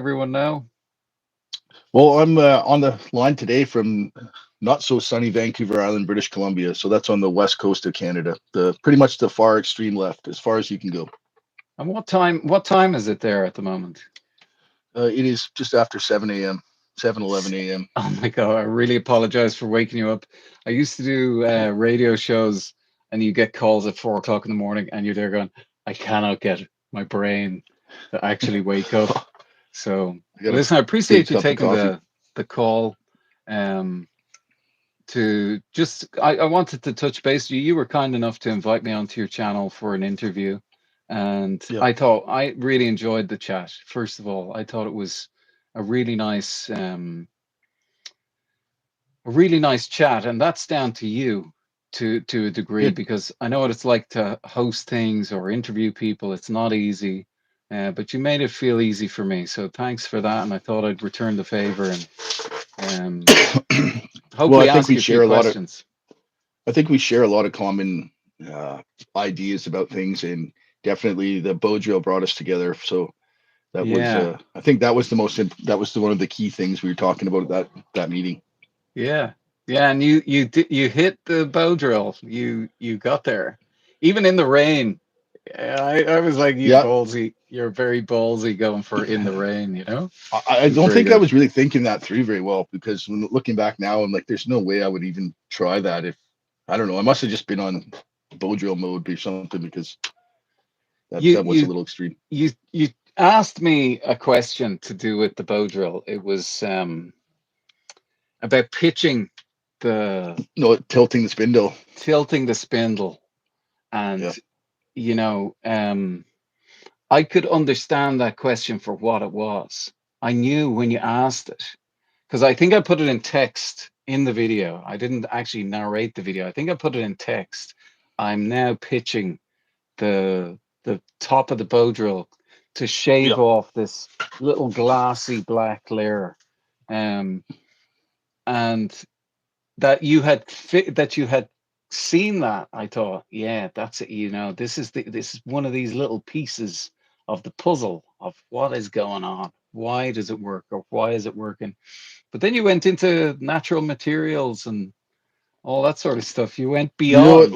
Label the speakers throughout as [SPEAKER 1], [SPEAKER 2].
[SPEAKER 1] Everyone know?
[SPEAKER 2] Well, I'm on the line today from not so sunny Vancouver Island, British Columbia. So that's on the west coast of Canada, the pretty much the far extreme left, as far as you can go.
[SPEAKER 1] And what time is it there at the moment?
[SPEAKER 2] It is just after 7 a.m., 7:11 a.m.
[SPEAKER 1] Oh my God, I really apologize for waking you up. I used to do radio shows and you get calls at 4 o'clock in the morning and you're there going, I cannot get my brain to actually wake up. So
[SPEAKER 2] I got a
[SPEAKER 1] listen, I
[SPEAKER 2] big
[SPEAKER 1] appreciate you
[SPEAKER 2] cup of
[SPEAKER 1] taking
[SPEAKER 2] coffee.
[SPEAKER 1] the call. Um to just I wanted to touch base with you. You were kind enough to invite me onto your channel for an interview. And
[SPEAKER 2] Yeah.
[SPEAKER 1] I thought I really enjoyed the chat. First of all, I thought it was a really nice chat, and that's down to you to a degree
[SPEAKER 2] Good.
[SPEAKER 1] because I know what it's like to host things or interview people. It's not easy, but you made it feel easy for me. So thanks for that, and I thought I'd return the favor and um,
[SPEAKER 2] Well,
[SPEAKER 1] hopefully ask you a few questions.
[SPEAKER 2] I think we share a lot of common uh, ideas about things, and definitely the bow drill brought us together. So that was,
[SPEAKER 1] Yeah.
[SPEAKER 2] I think that was that was one of the key things we were talking about at that meeting.
[SPEAKER 1] Yeah, yeah, and you hit the bow drill. You got there, even in the rain. Yeah, I was like, you
[SPEAKER 2] Yeah,
[SPEAKER 1] ballsy. You're very ballsy going for in the rain.
[SPEAKER 2] I
[SPEAKER 1] It's
[SPEAKER 2] don't
[SPEAKER 1] very
[SPEAKER 2] think I
[SPEAKER 1] good.
[SPEAKER 2] was really thinking that through very well because when looking back now, I'm like, there's no way I would even try that if I don't know. I must have just been on bow drill mode or something because that
[SPEAKER 1] You
[SPEAKER 2] was a
[SPEAKER 1] you
[SPEAKER 2] little extreme.
[SPEAKER 1] you asked me a question to do with the bow drill. It was about pitching the
[SPEAKER 2] No, tilting the spindle.
[SPEAKER 1] tilting the spindle, and
[SPEAKER 2] Yeah,
[SPEAKER 1] you know um I could understand that question for what it was. I knew when you asked it, because I think I put it in text in the video. I didn't actually narrate the video. I think I put it in text. I'm now pitching the top of the bow drill to
[SPEAKER 2] yeah,
[SPEAKER 1] shave off this little glassy black layer. Um, and that you had seen that, I thought, yeah, that's it. This is one of these little pieces of the puzzle of what is going on. Why does it work, or why is it working? But then you went into natural materials and all that sort of stuff. You went
[SPEAKER 2] you know
[SPEAKER 1] beyond.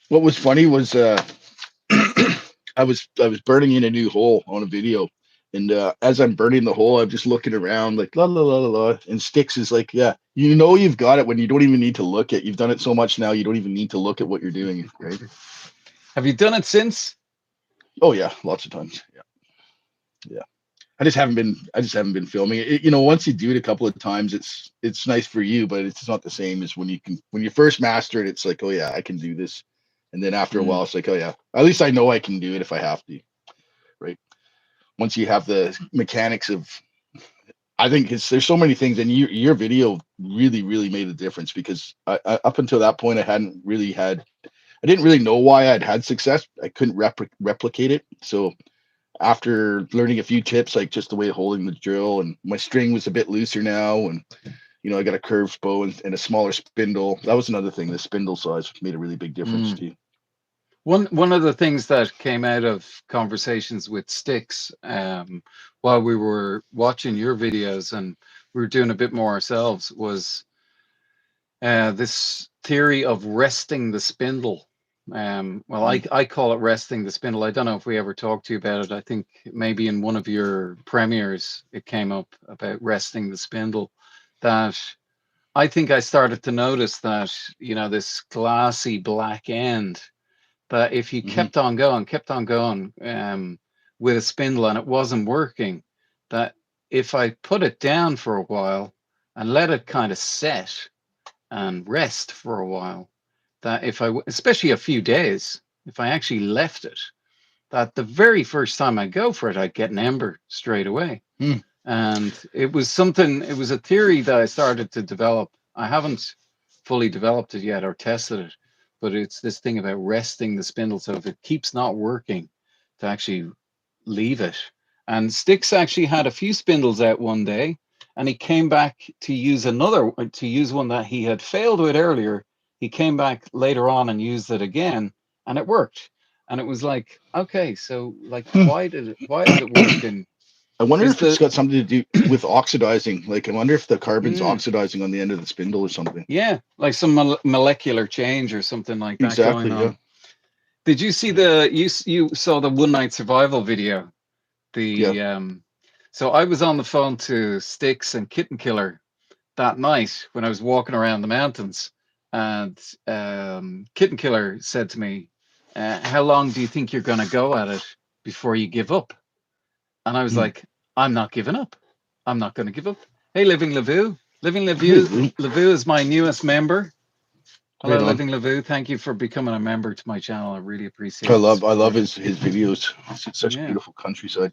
[SPEAKER 2] what was funny was I was burning in a new hole on a video, and as I'm burning the hole, I'm just looking around like la la la la la, and Sticks is like, yeah, you know you've got it when you don't even need to look at. You've done it so much now, you don't even need to look at what you're doing, right?
[SPEAKER 1] Have you done it since?
[SPEAKER 2] Oh yeah, lots of times. Yeah, yeah. I just haven't been filming it. Once you do it a couple of times, it's nice for you, but it's not the same as when you first master it. It's like, oh yeah, I can do this, and then after a
[SPEAKER 1] Mm,
[SPEAKER 2] while, it's like, oh yeah, at least I know I can do it if I have to, right? Once you have the mechanics of, I think there's so many things, and your video really made a difference because up until that point, I didn't really know why I'd had success. I couldn't replicate it. So after learning a few tips, like just the way of holding the drill, and my string was a bit looser now, and I got a curved bow and a smaller spindle. That was another thing. The spindle size made a really big difference
[SPEAKER 1] mm.
[SPEAKER 2] too.
[SPEAKER 1] One of the things that came out of conversations with Sticks, while we were watching your videos and we were doing a bit more ourselves, was this theory of resting the spindle. Well,
[SPEAKER 2] Mm.
[SPEAKER 1] I call it resting the spindle. I don't know if we ever talked to you about it. I think maybe in one of your premieres it came up about resting the spindle. That I think I started to notice that, this glassy black end, that if you
[SPEAKER 2] Hmm.
[SPEAKER 1] kept on going with a spindle and it wasn't working, that if I put it down for a while and let it kind of set and rest for a while, that especially a few days, if I actually left it, that the very first time I go for it, I'd get an ember straight away.
[SPEAKER 2] Mm.
[SPEAKER 1] And it was a theory that I started to develop. I haven't fully developed it yet or tested it, but it's this thing about resting the spindle. So if it keeps not working, to actually leave it. And Sticks actually had a few spindles out one day, and he came back to use one that he had failed with earlier. He came back later on and used it again, and it worked. And it was like, okay, so like,
[SPEAKER 2] Hmm.
[SPEAKER 1] why does it work?
[SPEAKER 2] I wonder
[SPEAKER 1] is
[SPEAKER 2] if it's
[SPEAKER 1] the
[SPEAKER 2] got something to do with oxidizing. Like, I wonder if the carbon's
[SPEAKER 1] mm,
[SPEAKER 2] oxidizing on the end of the spindle or something.
[SPEAKER 1] yeah, like some molecular change or something like that going
[SPEAKER 2] Exactly. Yeah.
[SPEAKER 1] on. Did you see you saw the one night survival video?
[SPEAKER 2] Yeah.
[SPEAKER 1] The so I was on the phone to Sticks and Kitten Killer that night when I was walking around the mountains, and Kitten Killer said to me, "How long do you think you're going to go at it before you give up?" And I was
[SPEAKER 2] Hmm.
[SPEAKER 1] like, "I'm not giving up. I'm not going to give up." Hey, Living Lavu. Living
[SPEAKER 2] Hey,
[SPEAKER 1] Lavu.
[SPEAKER 2] Lou.
[SPEAKER 1] Lavu is my newest member. Hello,
[SPEAKER 2] Right on.
[SPEAKER 1] Living Lavu. Thank you for becoming a member to my channel. I really
[SPEAKER 2] I
[SPEAKER 1] appreciate the
[SPEAKER 2] love
[SPEAKER 1] support.
[SPEAKER 2] his videos. It's such
[SPEAKER 1] Yeah.
[SPEAKER 2] beautiful countryside.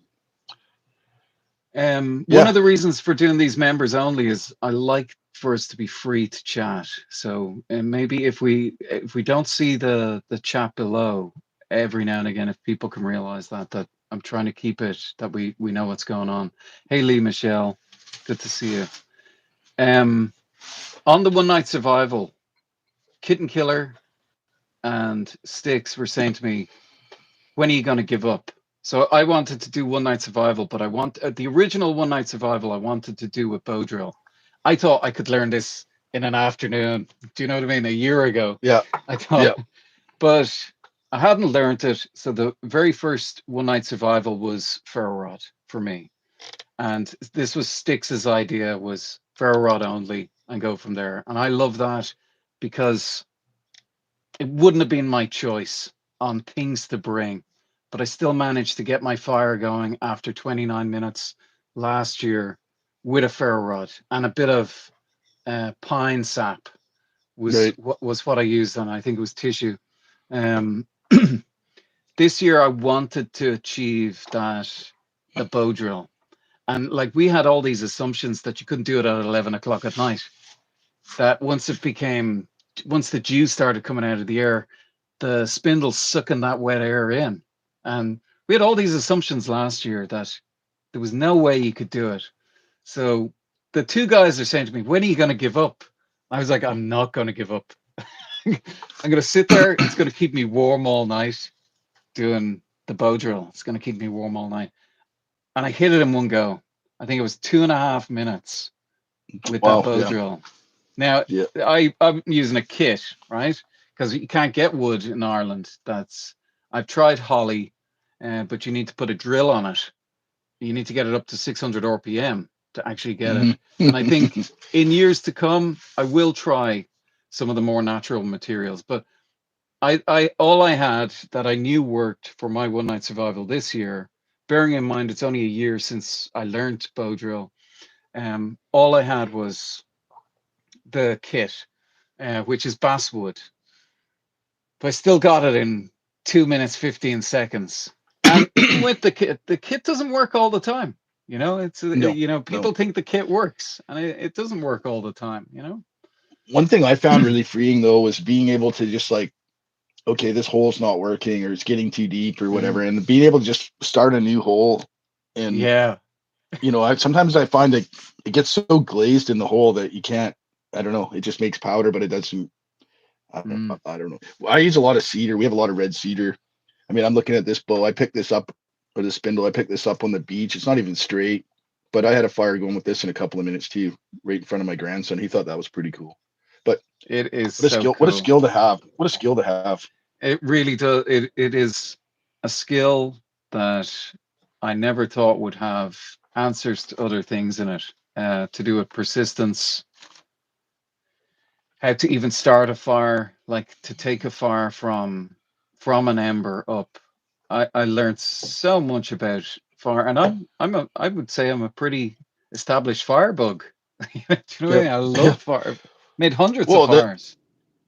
[SPEAKER 1] One of
[SPEAKER 2] Yeah.
[SPEAKER 1] the reasons for doing these members only is I like for us to be free to chat. So, and maybe if we don't see the chat below every now and again, if people can realize that I'm trying to keep it that we know what's going on. Hey, Lee Michelle, good to see you. Um, on the one night survival, Kitten Killer and Sticks were saying to me, when are you going to give up? So I wanted to do one night survival, but I want the original one night survival. I wanted to do with bow drill. I thought I could learn this in an afternoon. Do you know what I mean? A year ago,
[SPEAKER 2] Yeah.
[SPEAKER 1] I thought,
[SPEAKER 2] Yeah.
[SPEAKER 1] but I hadn't learned it. So the very first one night survival was ferro rod for me, and this was Stix's idea was ferro rod only and go from there. And I love that because it wouldn't have been my choice on things to bring, but I still managed to get my fire going after 29 minutes last year with a ferro rod and a bit of pine sap
[SPEAKER 2] Right.
[SPEAKER 1] was what I used on. I think it was tissue. Um, this year I wanted to achieve that the bow drill, and like we had all these assumptions that you couldn't do it at 11 o'clock at night. That once the dew started coming out of the air, the spindle sucking that wet air in. And we had all these assumptions last year that there was no way you could do it. So the two guys are saying to me, when are you going to give up? I was like, I'm not going to give up. I'm going to sit there. It's going to keep me warm all night doing the bow drill. It's going to keep me warm all night. And I hit it in one go. I think it was 2.5 minutes with that
[SPEAKER 2] Wow.
[SPEAKER 1] bow
[SPEAKER 2] Yeah.
[SPEAKER 1] drill. Now,
[SPEAKER 2] Yeah.
[SPEAKER 1] I'm using a kit, right? Because you can't get wood in Ireland. I've tried holly, but you need to put a drill on it. You need to get it up to 600 RPM to actually get it. And I think
[SPEAKER 2] Hmm.
[SPEAKER 1] in years to come, I will try some of the more natural materials. But I all I had that I knew worked for my one night survival this year, bearing in mind it's only a year since I learned bow drill. All I had was the kit, which is basswood, but I still got it in 2 minutes 15 seconds. And even with the kit doesn't work all the time. It's
[SPEAKER 2] No. No.
[SPEAKER 1] people think the kit works, and it doesn't work all the time.
[SPEAKER 2] One thing I found really freeing though was being able to just like, okay, this hole's not working or it's getting too deep or whatever,
[SPEAKER 1] Mm,
[SPEAKER 2] and being able to just start a new hole. And
[SPEAKER 1] yeah.
[SPEAKER 2] sometimes I find that it gets so glazed in the hole that you can't. I don't know. It just makes powder, but it doesn't.
[SPEAKER 1] Mm,
[SPEAKER 2] I don't know. I use a lot of cedar. We have a lot of red cedar. I mean, I'm looking at this bow. I picked this up, or the spindle. I picked this up on the beach. It's not even straight, but I had a fire going with this in a couple of minutes too, right in front of my grandson. He thought that was pretty cool. But
[SPEAKER 1] it is
[SPEAKER 2] what a
[SPEAKER 1] so
[SPEAKER 2] skill! What a
[SPEAKER 1] cool.
[SPEAKER 2] skill to have! What a skill to have!
[SPEAKER 1] It really does. It is a skill that I never thought would have answers to other things in it. To do with persistence, how to even start a fire, like to take a fire from an ember up. I learned so much about fire, and I would say I'm a pretty established firebug. Do you know what I
[SPEAKER 2] Yeah,
[SPEAKER 1] mean? I
[SPEAKER 2] yeah.
[SPEAKER 1] love fire. Made hundreds of
[SPEAKER 2] Well, that
[SPEAKER 1] fires.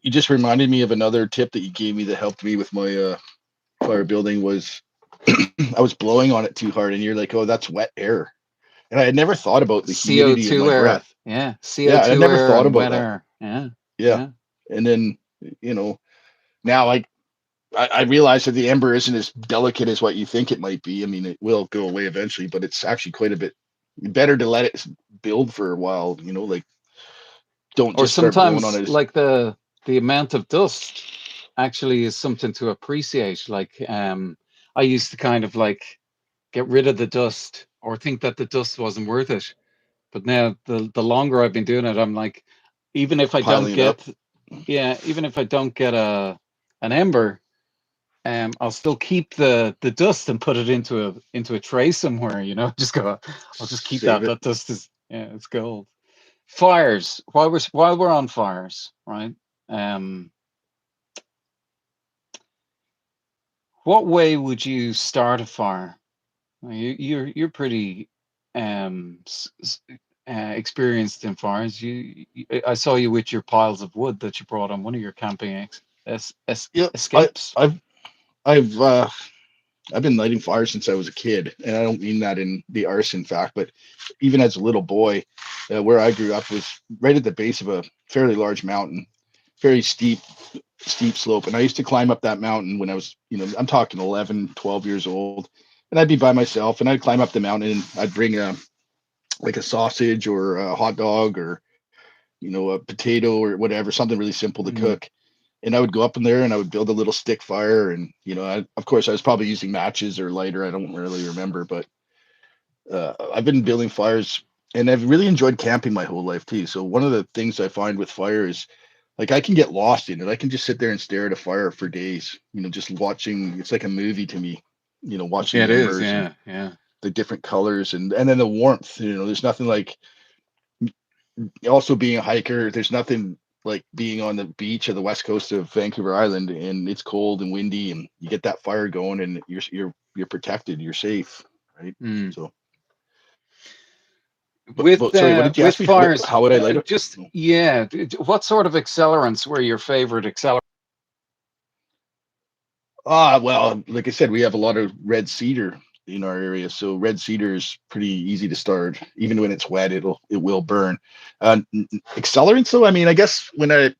[SPEAKER 2] you just reminded me of another tip that you gave me that helped me with my fire building was I was blowing on it too hard, and you're like, "Oh, that's wet air," and I had never thought about the humidity of
[SPEAKER 1] CO2
[SPEAKER 2] my
[SPEAKER 1] air.
[SPEAKER 2] breath.
[SPEAKER 1] Yeah,
[SPEAKER 2] Yeah, I
[SPEAKER 1] CO2
[SPEAKER 2] never
[SPEAKER 1] air
[SPEAKER 2] thought
[SPEAKER 1] and
[SPEAKER 2] about
[SPEAKER 1] wet
[SPEAKER 2] that.
[SPEAKER 1] air. Yeah,
[SPEAKER 2] Yeah,
[SPEAKER 1] yeah.
[SPEAKER 2] and then you know now I realize that the ember isn't as delicate as what you think it might be. I mean, it will go away eventually, but it's actually quite a bit better to let it build for a while. Like don't
[SPEAKER 1] Or
[SPEAKER 2] just start blowing on
[SPEAKER 1] sometimes
[SPEAKER 2] it.
[SPEAKER 1] like the amount of dust actually is something to appreciate. Like I used to kind of like get rid of the dust or think that the dust wasn't worth it. But now the longer I've been doing it, I'm like, even if I don't
[SPEAKER 2] Piling it up.
[SPEAKER 1] get, yeah, even if I don't get an ember, I'll still keep the dust and put it into a tray somewhere. Just go. I'll just keep
[SPEAKER 2] Save
[SPEAKER 1] that.
[SPEAKER 2] it.
[SPEAKER 1] That dust is, yeah, it's gold. Fires. While we're on fires, right? Um, what way would you start a fire? You're pretty experienced in fires. I saw you with your piles of wood that you brought on one of your camping
[SPEAKER 2] Yeah,
[SPEAKER 1] escapes.
[SPEAKER 2] I've I've been lighting fires since I was a kid, and I don't mean that in the arson fact, but even as a little boy, where I grew up was right at the base of a fairly large mountain, very steep slope, and I used to climb up that mountain when I was, I'm talking 11, 12 years old, and I'd be by myself, and I'd climb up the mountain, and I'd bring a like a sausage or a hot dog or a potato or whatever, something really simple to
[SPEAKER 1] Mm,
[SPEAKER 2] cook. And I would go up in there and I would build a little stick fire. And, of course, I was probably using matches or lighter. I don't really remember, but I've been building fires and I've really enjoyed camping my whole life too. So one of the things I find with fire is like I can get lost in it. I can just sit there and stare at a fire for days, just watching. It's like a movie to me, watching
[SPEAKER 1] yeah,
[SPEAKER 2] the
[SPEAKER 1] it is.
[SPEAKER 2] embers and
[SPEAKER 1] Yeah, yeah.
[SPEAKER 2] the different colors and then the warmth. There's nothing like also being a hiker, there's nothing like being on the beach of the west coast of Vancouver Island and it's cold and windy and you get that fire going and you're protected, you're safe, right?
[SPEAKER 1] Mm.
[SPEAKER 2] So, but
[SPEAKER 1] With
[SPEAKER 2] sorry, what did you
[SPEAKER 1] with
[SPEAKER 2] ask me?
[SPEAKER 1] fires,
[SPEAKER 2] How would I light it?
[SPEAKER 1] just yeah. What sort of accelerants were your favorite accelerants?
[SPEAKER 2] Well, like I said, we have a lot of red cedar in our area, so red cedar is pretty easy to start. Even when it's wet, it will burn. Accelerants, though, I mean, I guess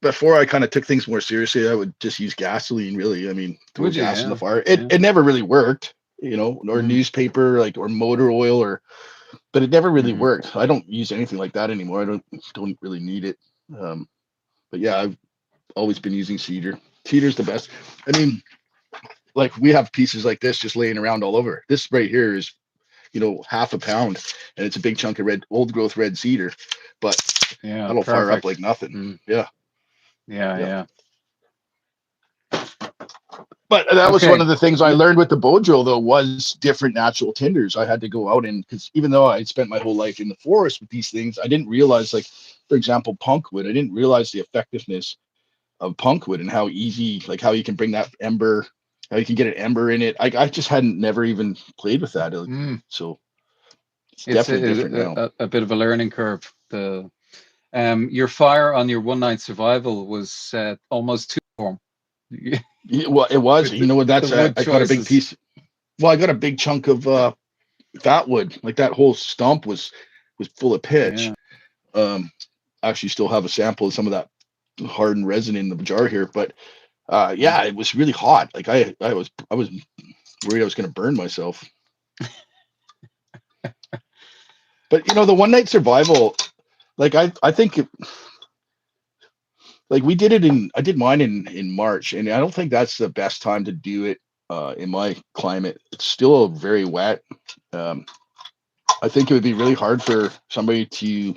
[SPEAKER 2] before I kind of took things more seriously, I would just use gasoline. Really, I mean, throw
[SPEAKER 1] Would you?
[SPEAKER 2] gas in the
[SPEAKER 1] Yeah,
[SPEAKER 2] fire. It
[SPEAKER 1] yeah.
[SPEAKER 2] it never really worked, or
[SPEAKER 1] Mm,
[SPEAKER 2] newspaper or motor oil but it never really
[SPEAKER 1] hmm.
[SPEAKER 2] worked. I don't use anything like that anymore. I don't really need it. Um, but yeah, I've always been using cedar. Cedar's the best. I mean, like we have pieces like this just laying around all over. This right here is, half a pound, and it's a big chunk of old growth red cedar, but
[SPEAKER 1] Yeah,
[SPEAKER 2] that'll fire up
[SPEAKER 1] perfect.
[SPEAKER 2] like nothing.
[SPEAKER 1] Mm,
[SPEAKER 2] Yeah,
[SPEAKER 1] yeah,
[SPEAKER 2] yeah.
[SPEAKER 1] yeah.
[SPEAKER 2] But that was one
[SPEAKER 1] Okay.
[SPEAKER 2] of the things I
[SPEAKER 1] Yeah.
[SPEAKER 2] learned with the bow drill, though, was different natural tinders. I had to go out and because even though I spent my whole life in the forest with these things, I didn't realize, like, for example, punkwood. I didn't realize the effectiveness of punkwood and how easy, like, how you can bring that ember, how you can get an ember in it. I just hadn't never even played with that.
[SPEAKER 1] Mm,
[SPEAKER 2] So it's
[SPEAKER 1] it's
[SPEAKER 2] definitely different
[SPEAKER 1] a,
[SPEAKER 2] now.
[SPEAKER 1] a, a bit of a learning curve. The Your fire on your one night survival was almost too warm.
[SPEAKER 2] Yeah, well, it was.
[SPEAKER 1] With
[SPEAKER 2] You know what?
[SPEAKER 1] the
[SPEAKER 2] That's
[SPEAKER 1] wood
[SPEAKER 2] I got a big
[SPEAKER 1] choices.
[SPEAKER 2] piece. Well, I got a big chunk of fat wood. Like that whole stump was full of pitch.
[SPEAKER 1] Yeah.
[SPEAKER 2] Um, I actually still have a sample of some of that hardened resin in the jar here. But
[SPEAKER 1] Mm.
[SPEAKER 2] yeah, it was really hot. Like I was worried I was going to burn myself. But the one night survival, like I think like we did it in I did mine in March, and I don't think that's the best time to do it in my climate. It's still very wet. Um, I think it would be really hard for somebody to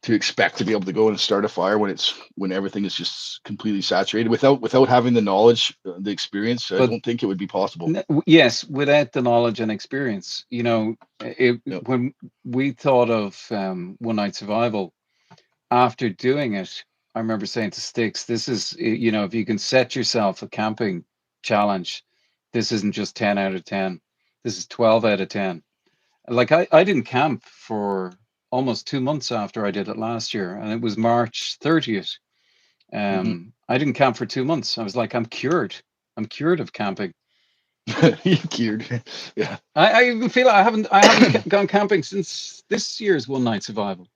[SPEAKER 2] expect to be able to go and start a fire when everything is just completely saturated without having the knowledge, the experience. I
[SPEAKER 1] But
[SPEAKER 2] don't think it would be possible.
[SPEAKER 1] yes, without the knowledge and experience,
[SPEAKER 2] Yeah.
[SPEAKER 1] when we thought of one night survival after doing it, I remember saying to Sticks, "This is, if you can set yourself a camping challenge, this isn't just 10 out of 10. This is 12 out of 10." Like I didn't camp for almost 2 months after I did it last year, and it was March 30th.
[SPEAKER 2] Hmm.
[SPEAKER 1] I didn't camp for 2 months. I was like, I'm cured. I'm cured of camping.
[SPEAKER 2] You cured. Yeah.
[SPEAKER 1] I even feel I haven't gone camping since this year's one night survival,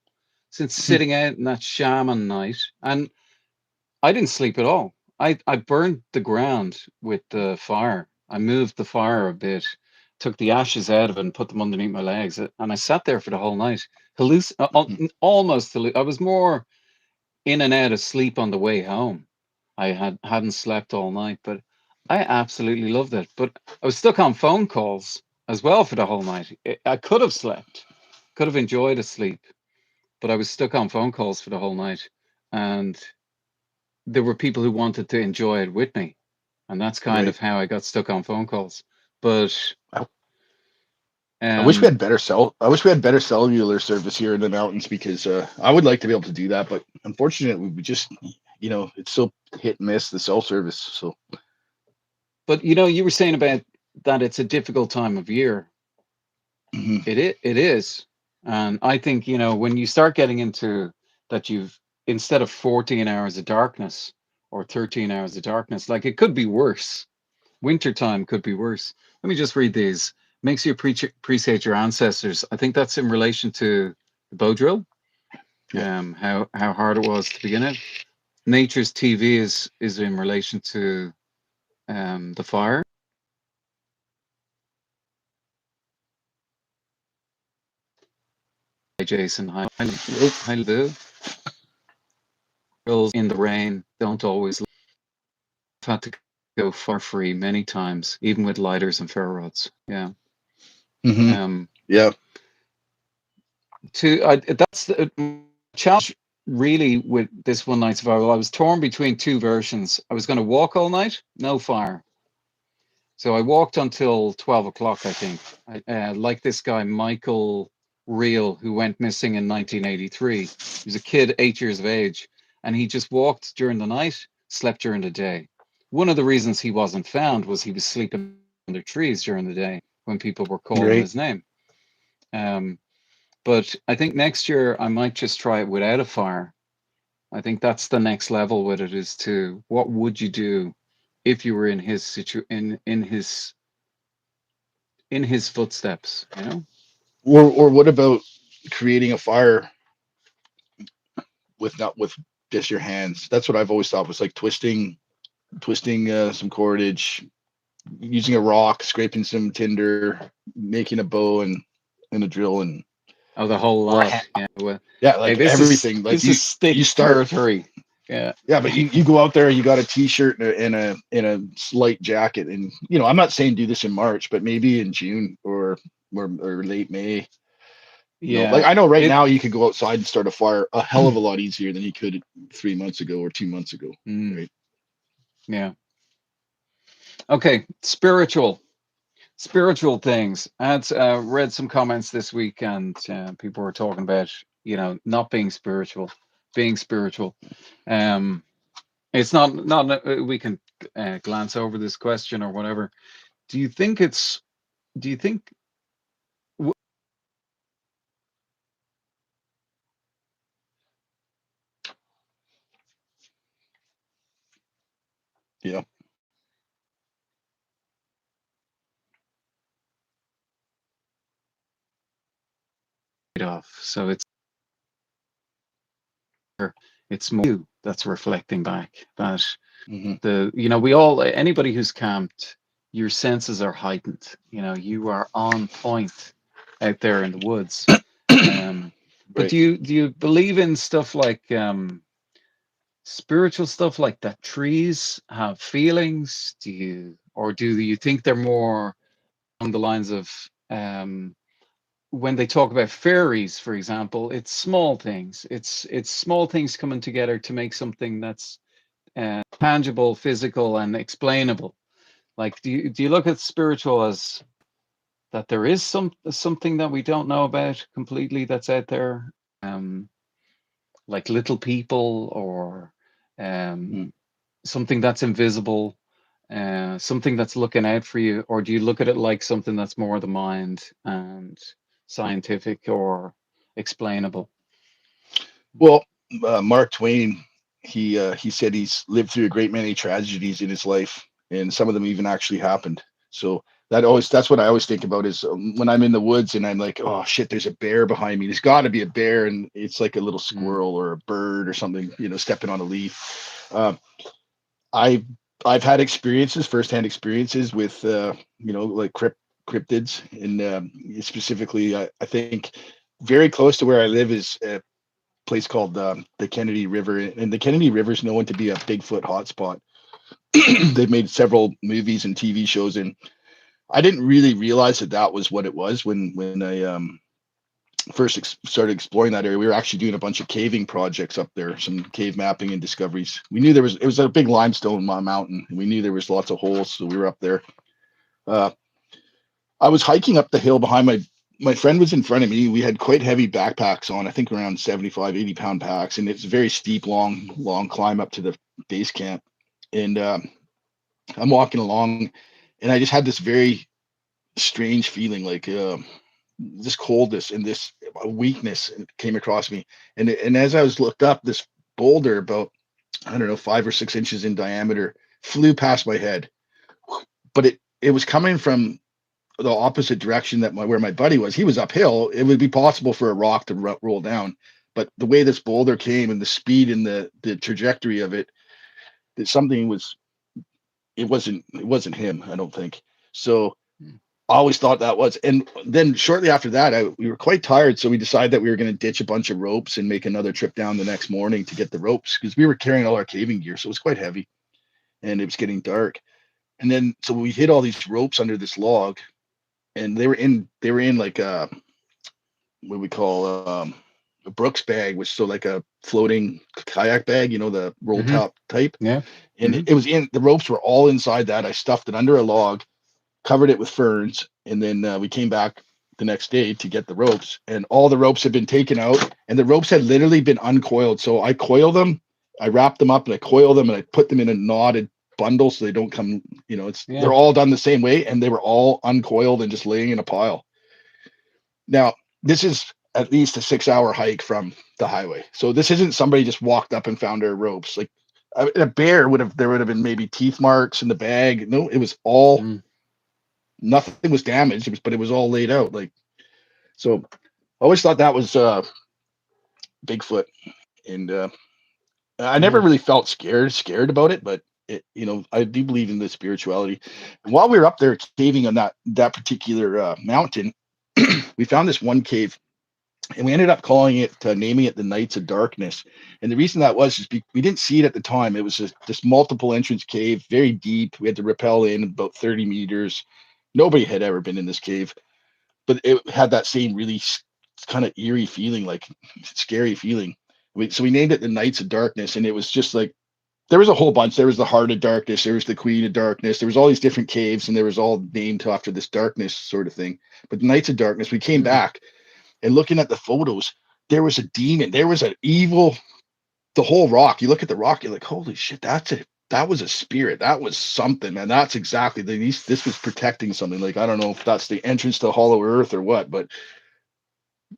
[SPEAKER 1] since sitting out in that shaman night, and I didn't sleep at all. I burned the ground with the fire. I moved the fire a bit, took the ashes out of it, and put them underneath my legs, and I sat there for the whole night. Almost. I was more in and out of sleep on the way home. I hadn't slept all night, but I absolutely loved it. But I was stuck on phone calls. as well for the whole night. I could have slept, could have enjoyed a sleep, but I was stuck on phone calls for the whole night, and there were people who wanted to enjoy it with me, and that's kind
[SPEAKER 2] Right.
[SPEAKER 1] of how I got stuck on phone calls. But
[SPEAKER 2] I, I wish we
[SPEAKER 1] um,
[SPEAKER 2] had better cell. I wish we had better cellular service here in the mountains because I would like to be able to do that, but unfortunately, we just, it's so hit and miss the cell service. So,
[SPEAKER 1] but you know, you were saying about that it's a difficult time of year.
[SPEAKER 2] mhm,
[SPEAKER 1] It is, and I think you know when you start getting into that, you've instead of 14 hours of darkness or 13 hours of darkness, like it could be worse. Wintertime could be worse. Let me just read these. Makes you appreciate your ancestors. I think that's in relation to the bow drill,
[SPEAKER 2] yeah,
[SPEAKER 1] how hard it was to begin it. Nature's TV is in relation to the fire. Hi, Jason. Hi,
[SPEAKER 2] nope.
[SPEAKER 1] hi, Lou. Girls in the rain don't always. I've had to go far free many times, even with lighters and ferro rods. Yeah.
[SPEAKER 2] Hmm.
[SPEAKER 1] Um,
[SPEAKER 2] Yeah.
[SPEAKER 1] that's the challenge really with this one night survival. I was torn between two versions. I was going to walk all night, no fire. So I walked until 12 o'clock, I think. Like this guy, Michael Reel, who went missing in 1983. He was a kid, 8 years of age, and he just walked during the night, slept during the day. One of the reasons he wasn't found was he was sleeping under trees during the day when people were calling
[SPEAKER 2] Right.
[SPEAKER 1] his name. Um, but I think next year I might just try it without a fire. I think that's the next level with it is to what would you do if you were in his in his footsteps, you know?
[SPEAKER 2] Or what about creating a fire with not with just your hands? That's what I've always thought was like twisting some cordage, using a rock, scraping some tinder, making a bow and a drill
[SPEAKER 1] Oh, the whole
[SPEAKER 2] or a
[SPEAKER 1] lot.
[SPEAKER 2] hand.
[SPEAKER 1] Yeah. Well,
[SPEAKER 2] Yeah,
[SPEAKER 1] hey,
[SPEAKER 2] like everything. Like
[SPEAKER 1] this
[SPEAKER 2] you
[SPEAKER 1] is stick
[SPEAKER 2] you start.
[SPEAKER 1] territory. Yeah.
[SPEAKER 2] Yeah, but you go out there, you got a t-shirt and a slight jacket, and I'm not saying do this in March, but maybe in June or late May. Like
[SPEAKER 1] Yeah.
[SPEAKER 2] I know right
[SPEAKER 1] It
[SPEAKER 2] now you could go outside and start a fire a hell of a lot easier than you could 3 months ago or 2 months ago,
[SPEAKER 1] mm,
[SPEAKER 2] right?
[SPEAKER 1] yeah. Okay. Spiritual things. I had read some comments this week, and people were talking about not being spiritual, being spiritual. Um, it's not. We can glance over this question or whatever. Do you think it's? Do you think?
[SPEAKER 2] Yeah.
[SPEAKER 1] Off. So it's more you that's reflecting back that
[SPEAKER 2] Hmm.
[SPEAKER 1] we all anybody who's camped, your senses are heightened. You are on point out there in the woods. Um, but
[SPEAKER 2] Right.
[SPEAKER 1] do you believe in stuff like spiritual stuff like that trees have feelings? Do you think they're more along the lines of when they talk about fairies, for example, it's small things. It's small things coming together to make something that's tangible, physical, and explainable. Like, do you look at spiritual as that there is something that we don't know about completely that's out there, um, like little people or
[SPEAKER 2] Mm.
[SPEAKER 1] something that's invisible, something that's looking out for you, or do you look at it like something that's more the mind and scientific or explainable?
[SPEAKER 2] Well, Mark Twain, he said he's lived through a great many tragedies in his life, and some of them even actually happened. So that's what I always think about is when I'm in the woods and I'm like, oh shit, there's a bear behind me. There's got to be a bear, and it's like a little
[SPEAKER 1] Mm,
[SPEAKER 2] squirrel or a bird or something, stepping on a leaf. I I've had experiences, firsthand experiences with like cryptids, and specifically, I think very close to where I live is place called the Kennedy River, and the Kennedy River is known to be a Bigfoot hotspot. They've made several movies and TV shows, and I didn't really realize that that was what it was when I first started exploring that area. We were actually doing a bunch of caving projects up there, some cave mapping and discoveries. We knew it was a big limestone mountain, and we knew there was lots of holes, so we were up there. Uh, I was hiking up the hill behind my friend was in front of me. We had quite heavy backpacks on, I think around 75, 80-pound packs, and it's a very steep, long climb up to the base camp. And I'm walking along, and I just had this very strange feeling, like this coldness and this weakness came across me. And as I was looked up, this boulder about, I don't know, 5 or 6 inches in diameter flew past my head, but it was coming from the opposite direction that where my buddy was. He was uphill. It would be possible for a rock to roll down, but the way this boulder came and the speed and the trajectory of it, that something was, it wasn't him, I don't think. So I always thought that was. And then shortly after that, we were quite tired, so we decided that we were going to ditch a bunch of ropes and make another trip down the next morning to get the ropes, because we were carrying all our caving gear, so it was quite heavy, and it was getting dark. And then so we hid all these ropes under this log, and they were in like a, what we call a Brooks bag, which so like a floating kayak bag, the roll
[SPEAKER 1] Mm-hmm.
[SPEAKER 2] top type.
[SPEAKER 1] Yeah.
[SPEAKER 2] And
[SPEAKER 1] Mm-hmm.
[SPEAKER 2] it was in, the ropes were all inside that. I stuffed it under a log, covered it with ferns, and then we came back the next day to get the ropes, and all the ropes had been taken out, and the ropes had literally been uncoiled. So I coil them, I wrap them up, and I coil them, and I put them in a knotted bundle so they don't come.
[SPEAKER 1] Yeah.
[SPEAKER 2] They're all done the same way, and they were all uncoiled and just laying in a pile. Now, this is at least a 6-hour hike from the highway, so this isn't somebody just walked up and found our ropes. Like a bear would have, there would have been maybe teeth marks in the bag. No, it was all,
[SPEAKER 1] Mm.
[SPEAKER 2] nothing was damaged. But it was all laid out. Like, so I always thought that was Bigfoot. And I never
[SPEAKER 1] Yeah.
[SPEAKER 2] really felt scared about it, but I do believe in the spirituality. And while we were up there caving on that particular mountain, we found this one cave, and we ended up calling it, naming it the Nights of Darkness. And the reason that was is we didn't see it at the time. It was this multiple entrance cave, very deep. We had to rappel in about 30 meters. Nobody had ever been in this cave, but it had that same really kind of eerie feeling, like scary feeling. So we named it the Nights of Darkness, and it was just like, there was a whole bunch. There was the Heart of Darkness, there was the Queen of Darkness, there was all these different caves, and there was all named after this darkness sort of thing. But the Nights of Darkness, we came
[SPEAKER 1] Mm.
[SPEAKER 2] back, and looking at the photos, there was a demon, there was an evil, the whole rock. You look at the rock, you're like, holy shit, that was a spirit. That was something, man. That's exactly this was protecting something. Like, I don't know if that's the entrance to Hollow Earth or what, but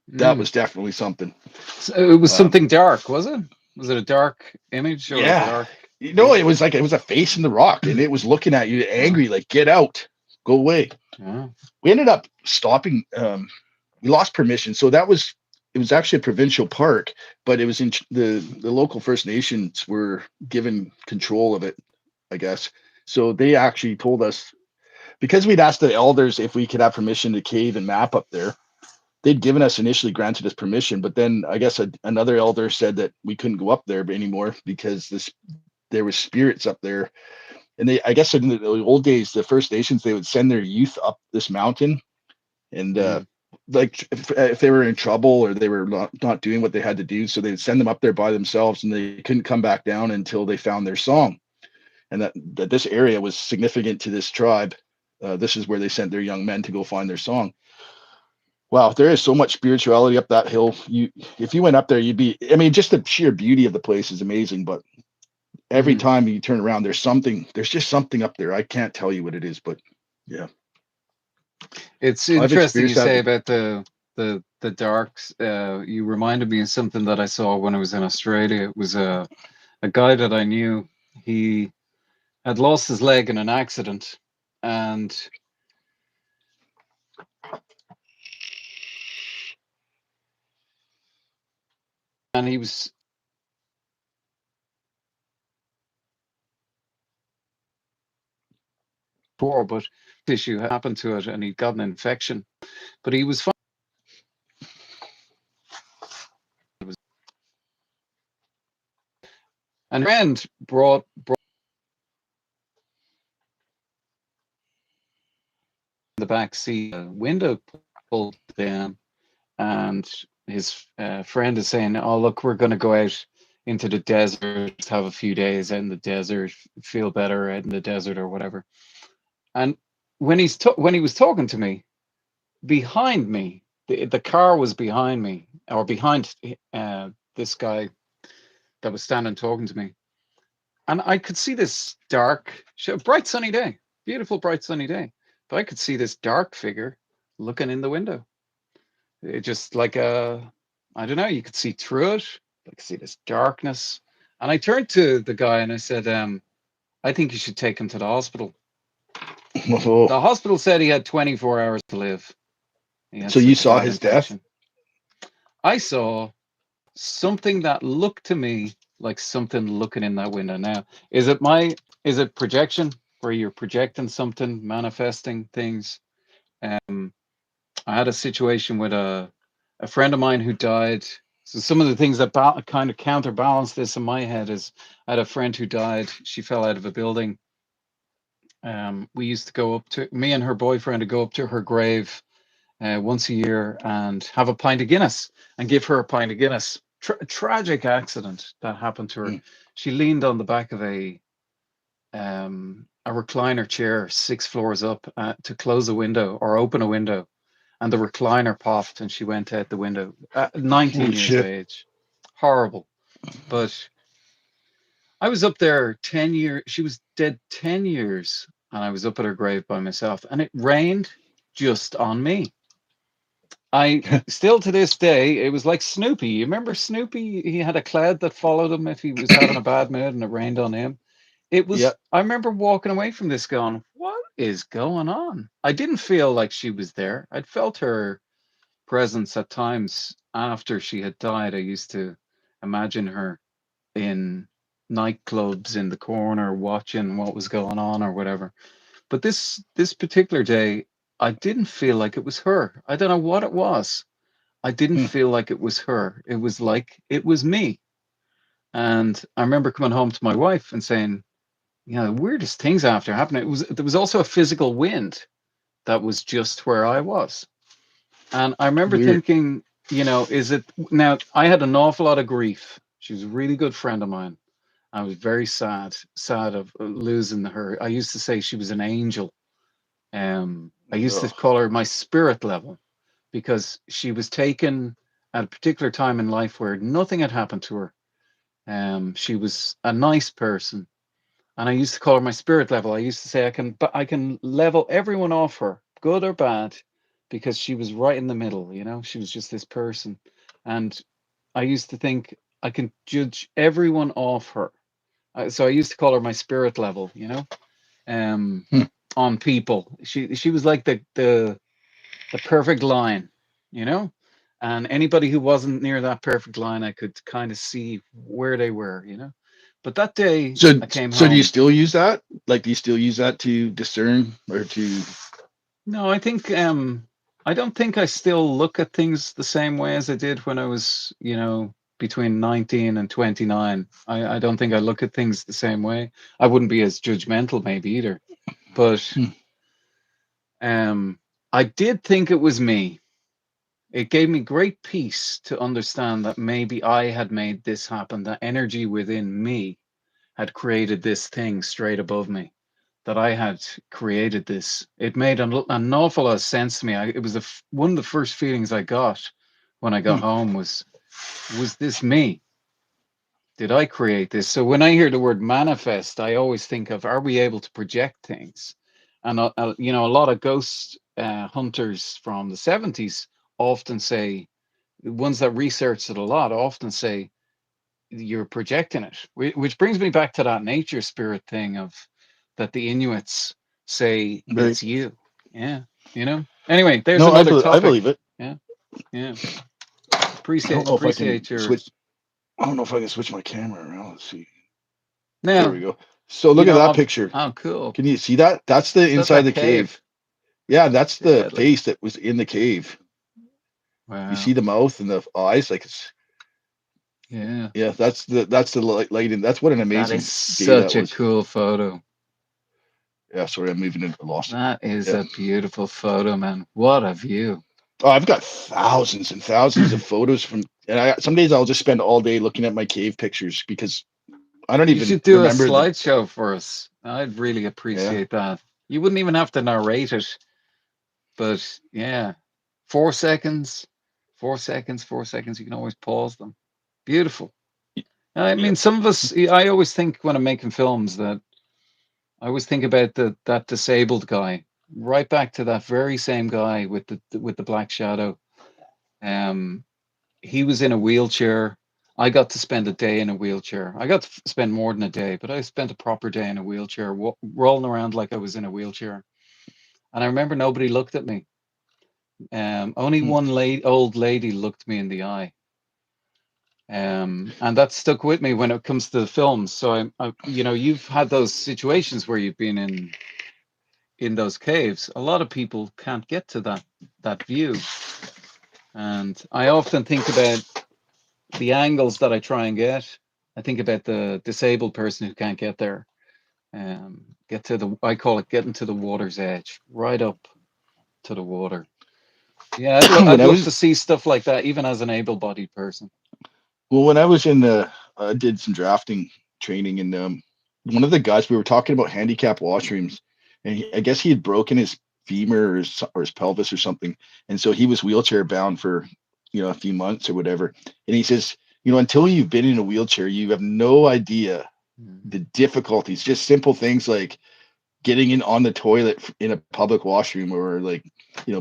[SPEAKER 2] that
[SPEAKER 1] Mm.
[SPEAKER 2] was definitely something.
[SPEAKER 1] So it was
[SPEAKER 2] Um,
[SPEAKER 1] something dark, was it? Was it a dark image or a
[SPEAKER 2] yeah,
[SPEAKER 1] dark
[SPEAKER 2] it
[SPEAKER 1] figure?
[SPEAKER 2] was like, it was a face in the rock, and it was looking at you
[SPEAKER 1] Oh,
[SPEAKER 2] angry, like, get out, go away.
[SPEAKER 1] yeah.
[SPEAKER 2] We ended up stopping. We lost permission, so it was actually a provincial park, but it was in the local First Nations were given control of it, I guess. So they actually told us, because we'd asked the elders if we could have permission to cave and map up there. They'd given us, initially granted us permission, but then I guess another elder said that we couldn't go up there anymore because there was spirits up there. And I guess in the old days, the First Nations, they would send their youth up this mountain, and
[SPEAKER 1] Mm.
[SPEAKER 2] like if they were in trouble or they were not doing what they had to do, so they'd send them up there by themselves, and they couldn't come back down until they found their song. And that this area was significant to this tribe. This is where they sent their young men to go find their song. Wow, there is so much spirituality up that hill. If you went up there, you'd be. I mean, just the sheer beauty of the place is amazing. But every
[SPEAKER 1] Mm.
[SPEAKER 2] time you turn around, there's something. There's just something up there. I can't tell you what it is, but yeah,
[SPEAKER 1] It's
[SPEAKER 2] I've
[SPEAKER 1] interesting you
[SPEAKER 2] experienced that.
[SPEAKER 1] say about the darks. You reminded me of something that I saw when I was in Australia. It was a guy that I knew. He had lost his leg in an accident, and he was poor, but issue happened to it, and he got an infection. But he was fine. And a friend brought back seat, a window pulled down, and his friend is saying, "Oh, look, we're going to go out into the desert, have a few days out in the desert, feel better out in the desert or whatever." And when he was talking to me, behind me, the car was behind me, or behind this guy that was standing talking to me, and I could see this bright sunny day, beautiful bright sunny day, but I could see this dark figure looking in the window. It just like I don't know, you could see through it. I could see this darkness. And I turned to the guy and I said, I think you should take him to the hospital.
[SPEAKER 2] Oh,
[SPEAKER 1] The hospital said he had 24 hours to live. He had
[SPEAKER 2] so you
[SPEAKER 1] such a
[SPEAKER 2] saw
[SPEAKER 1] bad
[SPEAKER 2] his death?
[SPEAKER 1] infection. I saw something that looked to me like something looking in that window. Now, is it projection where you're projecting something, manifesting things? Um, I had a situation with a friend of mine who died. So some of the things that kind of counterbalance this in my head is I had a friend who died. She fell out of a building. We used to go up to me and her boyfriend to go up to her grave once a year and have a pint of Guinness and give her a pint of Guinness. Tragic accident that happened to her.
[SPEAKER 2] Mm.
[SPEAKER 1] She leaned on the back of a recliner chair 6 floors up to close a window or open a window, and the recliner popped and she went out the window at 19
[SPEAKER 2] Holy
[SPEAKER 1] years of
[SPEAKER 2] shit.
[SPEAKER 1] age. Horrible. But I was up there 10 years. She was dead 10 years, and I was up at her grave by myself, and it rained just on me. I still to this day, it was like Snoopy. You remember Snoopy? He had a cloud that followed him if he was having a bad mood and it rained on him.
[SPEAKER 2] Yeah.
[SPEAKER 1] I remember walking away from this going, what is going on? I didn't feel like she was there. I'd felt her presence at times after she had died. I used to imagine her in nightclubs in the corner watching what was going on or whatever. But this particular day, I didn't feel like it was her. I don't know what it was. I didn't
[SPEAKER 2] Hmm.
[SPEAKER 1] feel like it was her. It was like it was me. And I remember coming home to my wife and saying, the weirdest things after happening. There was also a physical wind that was just where I was. And I remember
[SPEAKER 2] Weird.
[SPEAKER 1] thinking, is it now? I had an awful lot of grief. She was a really good friend of mine. I was very sad of losing her. I used to say she was an angel. I used to
[SPEAKER 2] Oh,
[SPEAKER 1] call her my spirit level because she was taken at a particular time in life where nothing had happened to her. She was a nice person, and I used to call her my spirit level. I used to say I can level everyone off her, good or bad, because she was right in the middle. She was just this person, and I used to think I can judge everyone off her. So I used to call her my spirit level. Um,
[SPEAKER 2] hmm.
[SPEAKER 1] on people. She was like the perfect line, you know. And anybody who wasn't near that perfect line, I could kind of see where they were. But that day,
[SPEAKER 2] So,
[SPEAKER 1] I came
[SPEAKER 2] so do you
[SPEAKER 1] home.
[SPEAKER 2] still use that? Like, do you still use that to discern or to?
[SPEAKER 1] No, I don't think I still look at things the same way as I did when I was, between 19 and 29. I don't think I look at things the same way. I wouldn't be as judgmental maybe either. But
[SPEAKER 2] Hmm.
[SPEAKER 1] um I did think it was me. It gave me great peace to understand that maybe I had made this happen, that energy within me had created this thing straight above me, that I had created this. It made an awful lot of sense to me. It was one of the first feelings I got when I got
[SPEAKER 2] Hmm.
[SPEAKER 1] home was this me? Did I create this? So when I hear the word manifest, I always think of, are we able to project things? And a lot of ghost hunters from the 70s often say, the ones that research it a lot often say you're projecting it, which brings me back to that nature spirit thing of that the Inuits say
[SPEAKER 2] Right.
[SPEAKER 1] it's you. Yeah, Anyway, there's
[SPEAKER 2] No,
[SPEAKER 1] another
[SPEAKER 2] I
[SPEAKER 1] topic.
[SPEAKER 2] believe it.
[SPEAKER 1] Yeah, yeah.
[SPEAKER 2] I don't know if I can
[SPEAKER 1] Appreciate your
[SPEAKER 2] switch. I don't know if I can switch my camera around. Let's see. There we
[SPEAKER 1] now.
[SPEAKER 2] go. So look at that picture.
[SPEAKER 1] Oh, cool.
[SPEAKER 2] Can you see that? That's the
[SPEAKER 1] Is that
[SPEAKER 2] inside
[SPEAKER 1] that
[SPEAKER 2] the
[SPEAKER 1] cave?
[SPEAKER 2] cave. Yeah, that's the
[SPEAKER 1] Deadly.
[SPEAKER 2] face that was in the cave. You see
[SPEAKER 1] Wow.
[SPEAKER 2] the mouth and the eyes, like it's
[SPEAKER 1] Yeah.
[SPEAKER 2] yeah. That's the light, light, and that's what an
[SPEAKER 1] That is
[SPEAKER 2] amazing day that
[SPEAKER 1] such a
[SPEAKER 2] was.
[SPEAKER 1] cool photo.
[SPEAKER 2] Yeah, sorry, I'm moving into lost.
[SPEAKER 1] That is
[SPEAKER 2] Yeah.
[SPEAKER 1] a beautiful photo, man. What a view.
[SPEAKER 2] Oh, I've got thousands and thousands of photos from, and some days I'll just spend all day looking at my cave pictures because I don't
[SPEAKER 1] You
[SPEAKER 2] even
[SPEAKER 1] should do a
[SPEAKER 2] remember the.
[SPEAKER 1] slideshow for us. I'd really
[SPEAKER 2] Yeah.
[SPEAKER 1] appreciate that. You wouldn't even have to narrate it, but yeah, 4 seconds, 4 seconds, 4 seconds. You can always pause them. Beautiful. I
[SPEAKER 2] Yeah.
[SPEAKER 1] mean, some of us, I always think when I'm making films that I always think about that disabled guy, right back to that very same guy with the black shadow. Um, he was in a wheelchair. I got to spend a day in a wheelchair. I got to spend more than a day, but I spent a proper day in a wheelchair, rolling around like I was in a wheelchair. And I remember nobody looked at me. Only
[SPEAKER 2] Hmm.
[SPEAKER 1] one old lady looked me in the eye. And that stuck with me when it comes to the films. So you've had those situations where you've been in those caves. A lot of people can't get to that view, and I often think about the angles that I try and get. I think about the disabled person who can't get there. Get to I call it getting to the water's edge, right up to the water. Yeah,
[SPEAKER 2] When
[SPEAKER 1] I'd
[SPEAKER 2] I
[SPEAKER 1] love
[SPEAKER 2] was
[SPEAKER 1] to see stuff like that, even as an able-bodied person.
[SPEAKER 2] well, when I was in the, I did some drafting training, and one of the guys, we were talking about handicap washrooms, and I guess he had broken his femur or his pelvis or something, and so he was wheelchair bound for a few months or whatever. And he says, until you've been in a wheelchair, you have no idea
[SPEAKER 1] Mm.
[SPEAKER 2] the difficulties, just simple things like getting in on the toilet in a public washroom, or like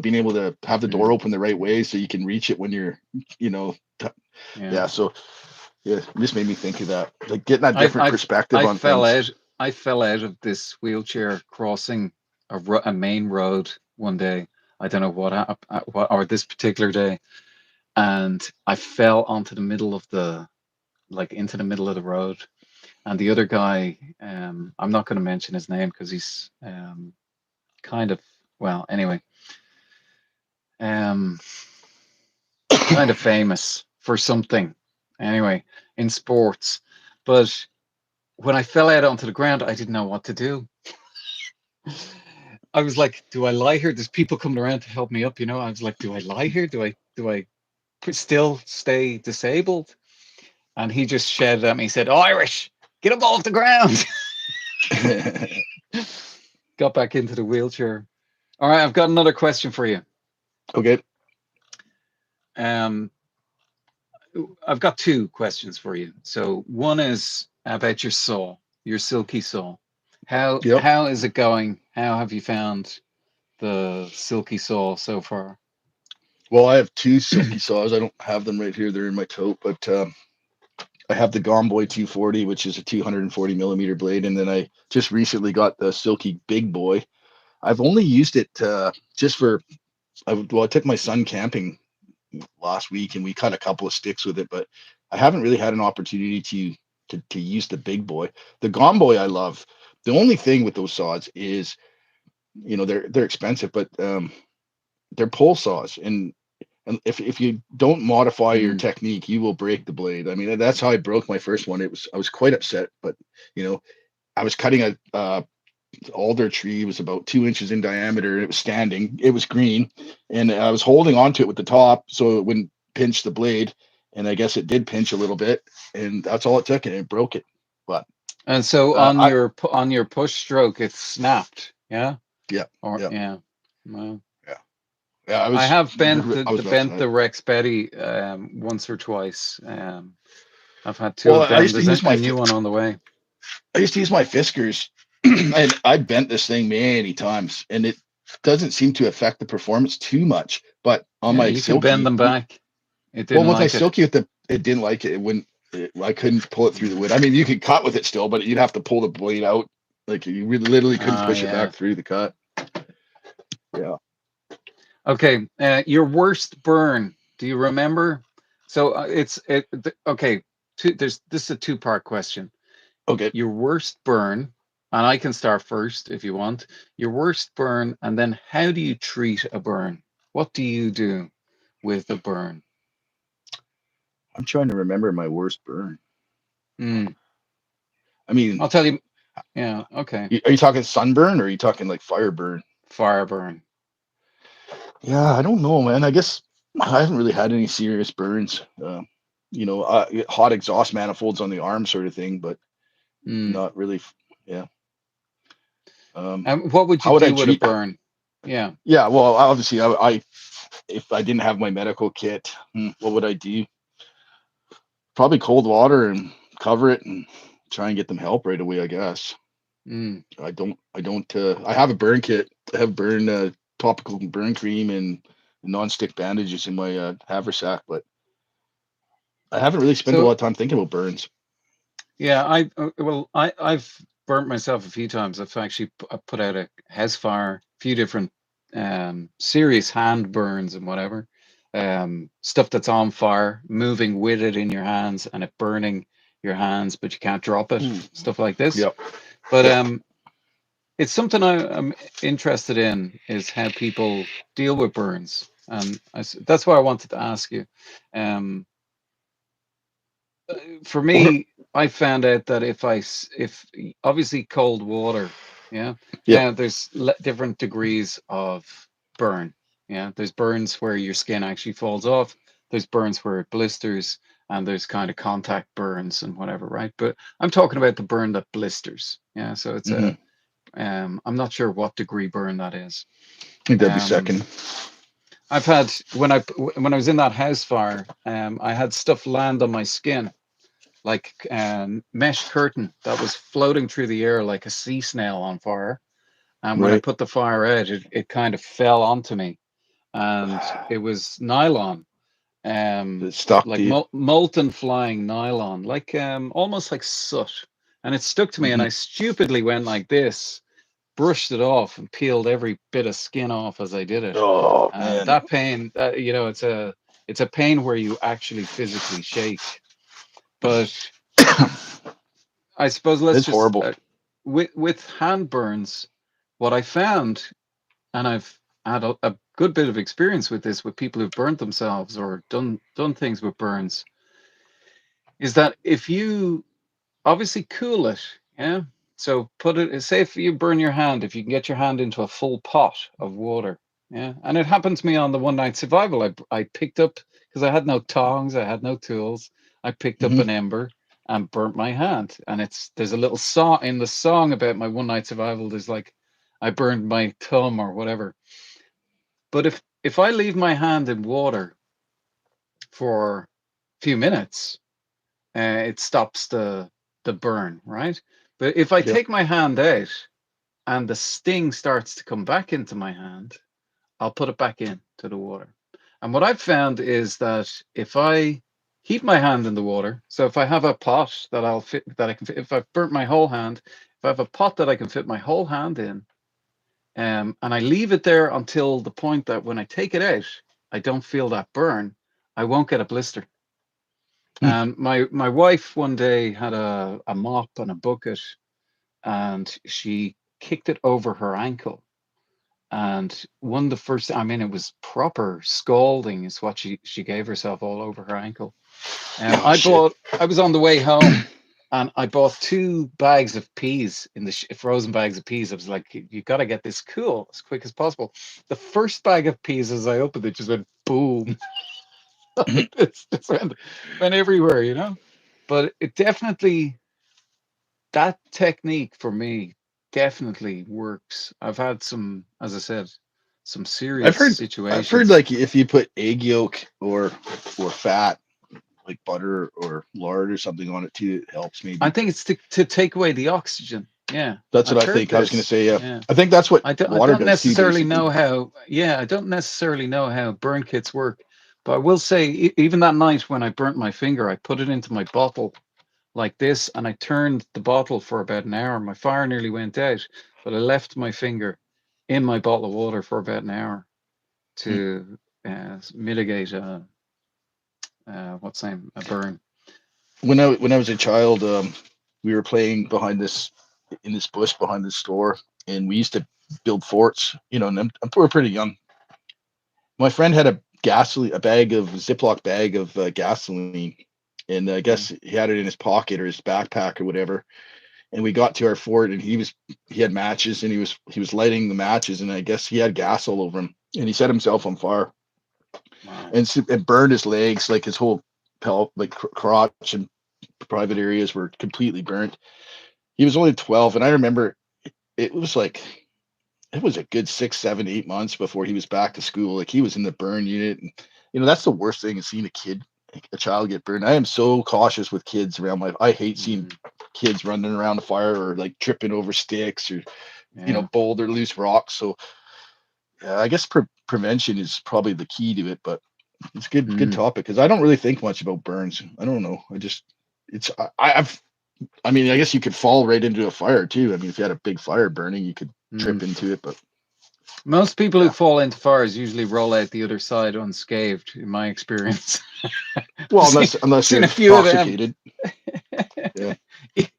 [SPEAKER 2] being able to have the door
[SPEAKER 1] Mm.
[SPEAKER 2] open the right way so you can reach it when you're you know
[SPEAKER 1] Yeah,
[SPEAKER 2] yeah. So yeah, it just made me think of that, like getting that
[SPEAKER 1] I
[SPEAKER 2] different
[SPEAKER 1] I
[SPEAKER 2] perspective
[SPEAKER 1] I
[SPEAKER 2] on
[SPEAKER 1] fell
[SPEAKER 2] things.
[SPEAKER 1] out. I fell out of this wheelchair crossing a main road one day. I don't know what happened, or this particular day, and I fell onto the middle of into the middle of the road. And the other guy, I'm not going to mention his name because he's kind of, well, anyway, um, kind of famous for something, anyway, in sports. But when I fell out onto the ground, I didn't know what to do. I was like, do I lie here? There's people coming around to help me up, I was like, do I lie here? Do I still stay disabled? And he just shouted at me, he said, Irish, get up off the ground. Got back into the wheelchair. All right, I've got another question for you.
[SPEAKER 2] Okay.
[SPEAKER 1] Um, I've got two questions for you. So one is about your saw, your silky saw. How
[SPEAKER 2] Yep.
[SPEAKER 1] how is it going? How have you found the silky saw so far?
[SPEAKER 2] Well, I have two silky saws. I don't have them right here; they're in my tote. But I have the Gomboy 240, which is a 240 millimeter blade, and then I just recently got the Silky Big Boy. I've only used it just for. I took my son camping last week, and we cut a couple of sticks with it, but I haven't really had an opportunity to use the Big Boy. The Gomboy I love. The only thing with those saws is, they're expensive, but they're pole saws, and if you don't modify your
[SPEAKER 1] Mm.
[SPEAKER 2] technique, you will break the blade. I mean, that's how I broke my first one. I was quite upset, but you know, I was cutting a alder tree. It was about 2 inches in diameter. It was standing. It was green, and I was holding onto it with the top so it wouldn't pinch the blade. And I guess it did pinch a little bit, and that's all it took, and it broke it. But
[SPEAKER 1] And so
[SPEAKER 2] I
[SPEAKER 1] on your push stroke, it's snapped, yeah?
[SPEAKER 2] yeah,
[SPEAKER 1] Or
[SPEAKER 2] yeah,
[SPEAKER 1] yeah. Well,
[SPEAKER 2] yeah, yeah.
[SPEAKER 1] I have
[SPEAKER 2] I was
[SPEAKER 1] bent
[SPEAKER 2] upset.
[SPEAKER 1] the Rex Betty once or twice. I've had two
[SPEAKER 2] Well,
[SPEAKER 1] of them. There's a new one on the way.
[SPEAKER 2] I used to use my Fiskars, and I bent this thing many times, and it doesn't seem to affect the performance too much. But on
[SPEAKER 1] Yeah,
[SPEAKER 2] my
[SPEAKER 1] you can bend
[SPEAKER 2] Silky,
[SPEAKER 1] them back. It
[SPEAKER 2] well,
[SPEAKER 1] didn't
[SPEAKER 2] with my
[SPEAKER 1] like it.
[SPEAKER 2] Silky, it didn't like it. It wouldn't. I couldn't pull it through the wood. I mean, you could cut with it still, but you'd have to pull the blade out. Like you really, literally couldn't
[SPEAKER 1] Ah,
[SPEAKER 2] push it
[SPEAKER 1] yeah.
[SPEAKER 2] back through the cut. Yeah.
[SPEAKER 1] Okay. Your worst burn. Do you remember? So okay. This is a two-part question.
[SPEAKER 2] Okay.
[SPEAKER 1] Your worst burn, and I can start first if you want. Your worst burn, and then how do you treat a burn? What do you do with a burn?
[SPEAKER 2] I'm trying to remember my worst burn.
[SPEAKER 1] Mm.
[SPEAKER 2] I mean,
[SPEAKER 1] I'll tell you. Yeah. Okay.
[SPEAKER 2] Are you talking sunburn or are you talking like fire burn?
[SPEAKER 1] Fire burn.
[SPEAKER 2] Yeah, I don't know, man. I guess I haven't really had any serious burns. Hot exhaust manifolds on the arm sort of thing, but
[SPEAKER 1] Mm.
[SPEAKER 2] not really. Yeah.
[SPEAKER 1] And what would you
[SPEAKER 2] How would I
[SPEAKER 1] do with a
[SPEAKER 2] treat?
[SPEAKER 1] burn? Yeah.
[SPEAKER 2] Yeah, well, obviously, I if I didn't have my medical kit, what would I do? Probably cold water and cover it and try and get them help right away, I guess.
[SPEAKER 1] Mm.
[SPEAKER 2] I have a burn kit. I have topical burn cream and non-stick bandages in my haversack, but I haven't really spent a lot
[SPEAKER 1] So
[SPEAKER 2] of time thinking about burns.
[SPEAKER 1] yeah, I've burnt myself a few times. I've actually put out a house fire, a few different serious hand burns and whatever. Stuff that's on fire, moving with it in your hands and it burning your hands, but you can't drop it.
[SPEAKER 2] Ooh,
[SPEAKER 1] Stuff like this.
[SPEAKER 2] yep,
[SPEAKER 1] But
[SPEAKER 2] yep.
[SPEAKER 1] it's something I'm interested in is how people deal with burns, and that's why I wanted to ask you. Um, for
[SPEAKER 2] Or,
[SPEAKER 1] me, I found out that if obviously cold water, yeah.
[SPEAKER 2] yep.
[SPEAKER 1] Now there's different degrees of burn. Yeah, there's burns where your skin actually falls off. There's burns where it blisters, and there's kind of contact burns and whatever, right? But I'm talking about the burn that blisters. Yeah, so it's
[SPEAKER 2] Hmm.
[SPEAKER 1] a I'm not sure what degree burn that is.
[SPEAKER 2] I think that'd be
[SPEAKER 1] Um,
[SPEAKER 2] second.
[SPEAKER 1] I've had when I was in that house fire, I had stuff land on my skin like mesh curtain that was floating through the air like a sea snail on fire. And when I
[SPEAKER 2] Right.
[SPEAKER 1] put the fire out, it kind of fell onto me, and it was nylon,
[SPEAKER 2] It stuck
[SPEAKER 1] like
[SPEAKER 2] to you.
[SPEAKER 1] molten flying nylon, like almost like soot. And it stuck to me, and
[SPEAKER 2] Hmm.
[SPEAKER 1] I stupidly went like this, brushed it off, and peeled every bit of skin off as I did it.
[SPEAKER 2] Oh
[SPEAKER 1] And
[SPEAKER 2] man,
[SPEAKER 1] that pain, it's a pain where you actually physically shake. But I suppose let's
[SPEAKER 2] it's
[SPEAKER 1] just
[SPEAKER 2] horrible.
[SPEAKER 1] with hand burns, what I found, and I've had a good bit of experience with this with people who've burnt themselves or done things with burns, is that if you obviously cool it, yeah. So put it, say if you burn your hand, if you can get your hand into a full pot of water, yeah. And it happened to me on the one night survival. I picked up because I had no tongs, I had no tools. I picked up
[SPEAKER 2] Hmm.
[SPEAKER 1] an ember and burnt my hand. And there's a little song in the song about my one night survival. There's like I burned my thumb or whatever. But if I leave my hand in water for a few minutes, it stops the burn, right? But if I
[SPEAKER 2] Yep.
[SPEAKER 1] take my hand out and the sting starts to come back into my hand, I'll put it back in to the water. And what I've found is that if I heat my hand in the water, so if I have a pot that I'll fit that I can fit, if I've burnt my whole hand, if I have a pot that I can fit my whole hand in, and I leave it there until the point that when I take it out, I don't feel that burn, I won't get a blister.
[SPEAKER 2] Hmm.
[SPEAKER 1] And my wife one day had a mop and a bucket, and she kicked it over her ankle. And one of the first, I mean, it was proper scalding, is what she gave herself all over her ankle.
[SPEAKER 2] Oh shit.
[SPEAKER 1] I was on the way home, and I bought 2 bags of peas in the frozen bags of peas. I was like, you got to get this cool as quick as possible. The first bag of peas, as I opened it, just went boom. It just went everywhere, you know. But it definitely, that technique for me definitely works. I've had some, as I said, some
[SPEAKER 2] I've
[SPEAKER 1] serious
[SPEAKER 2] heard I've heard
[SPEAKER 1] situations.
[SPEAKER 2] like if you put egg yolk or fat like butter or lard or something on it too, it helps
[SPEAKER 1] I
[SPEAKER 2] maybe.
[SPEAKER 1] think it's to take away the oxygen. Yeah,
[SPEAKER 2] That's
[SPEAKER 1] I've
[SPEAKER 2] what I
[SPEAKER 1] heard
[SPEAKER 2] think. I was gonna
[SPEAKER 1] this.
[SPEAKER 2] say, yeah.
[SPEAKER 1] Yeah.
[SPEAKER 2] I think that's what
[SPEAKER 1] I
[SPEAKER 2] water
[SPEAKER 1] don't
[SPEAKER 2] does too,
[SPEAKER 1] necessarily
[SPEAKER 2] basically.
[SPEAKER 1] know how, yeah, I don't necessarily know how burn kits work, but I will say, even that night when I burnt my finger, I put it into my bottle like this, and I turned the bottle for about an hour. My fire nearly went out, but I left my finger in my bottle of water for about an hour
[SPEAKER 2] Hmm.
[SPEAKER 1] to mitigate what's name a burn.
[SPEAKER 2] When I was a child, we were playing behind this in this bush behind the store, and we used to build forts. And we're pretty young. My friend had a bag of Ziploc bag of gasoline, and I guess
[SPEAKER 1] Mm,
[SPEAKER 2] he had it in his pocket or his backpack or whatever. and we got to our fort, and he had matches, and he was lighting the matches, and I guess he had gas all over him, and he set himself on fire,
[SPEAKER 1] Wow.
[SPEAKER 2] and it burned his legs, like his whole like crotch and private areas were completely burnt. He was only 12, and I remember it was like it was a good 6, 7, 8 months before he was back to school. Like he was in the burn unit, and that's the worst thing is seeing a child get burned. I am so cautious with kids around I hate seeing
[SPEAKER 1] Mm,
[SPEAKER 2] kids running around the fire or like tripping over sticks or
[SPEAKER 1] yeah.
[SPEAKER 2] boulder loose rocks. So yeah, I guess prevention is probably the key to it. But it's good
[SPEAKER 1] Mm.
[SPEAKER 2] topic because I don't really think much about burns. I don't know. I just it's I've I mean I guess you could fall right into a fire too. I mean if you had a big fire burning, you could
[SPEAKER 1] Mm.
[SPEAKER 2] trip into it. But
[SPEAKER 1] Most people who
[SPEAKER 2] yeah.
[SPEAKER 1] fall into fires usually roll out the other side unscathed, in my experience. I've
[SPEAKER 2] Well,
[SPEAKER 1] seen,
[SPEAKER 2] unless
[SPEAKER 1] seen
[SPEAKER 2] you're
[SPEAKER 1] a few of them.
[SPEAKER 2] intoxicated. Yeah.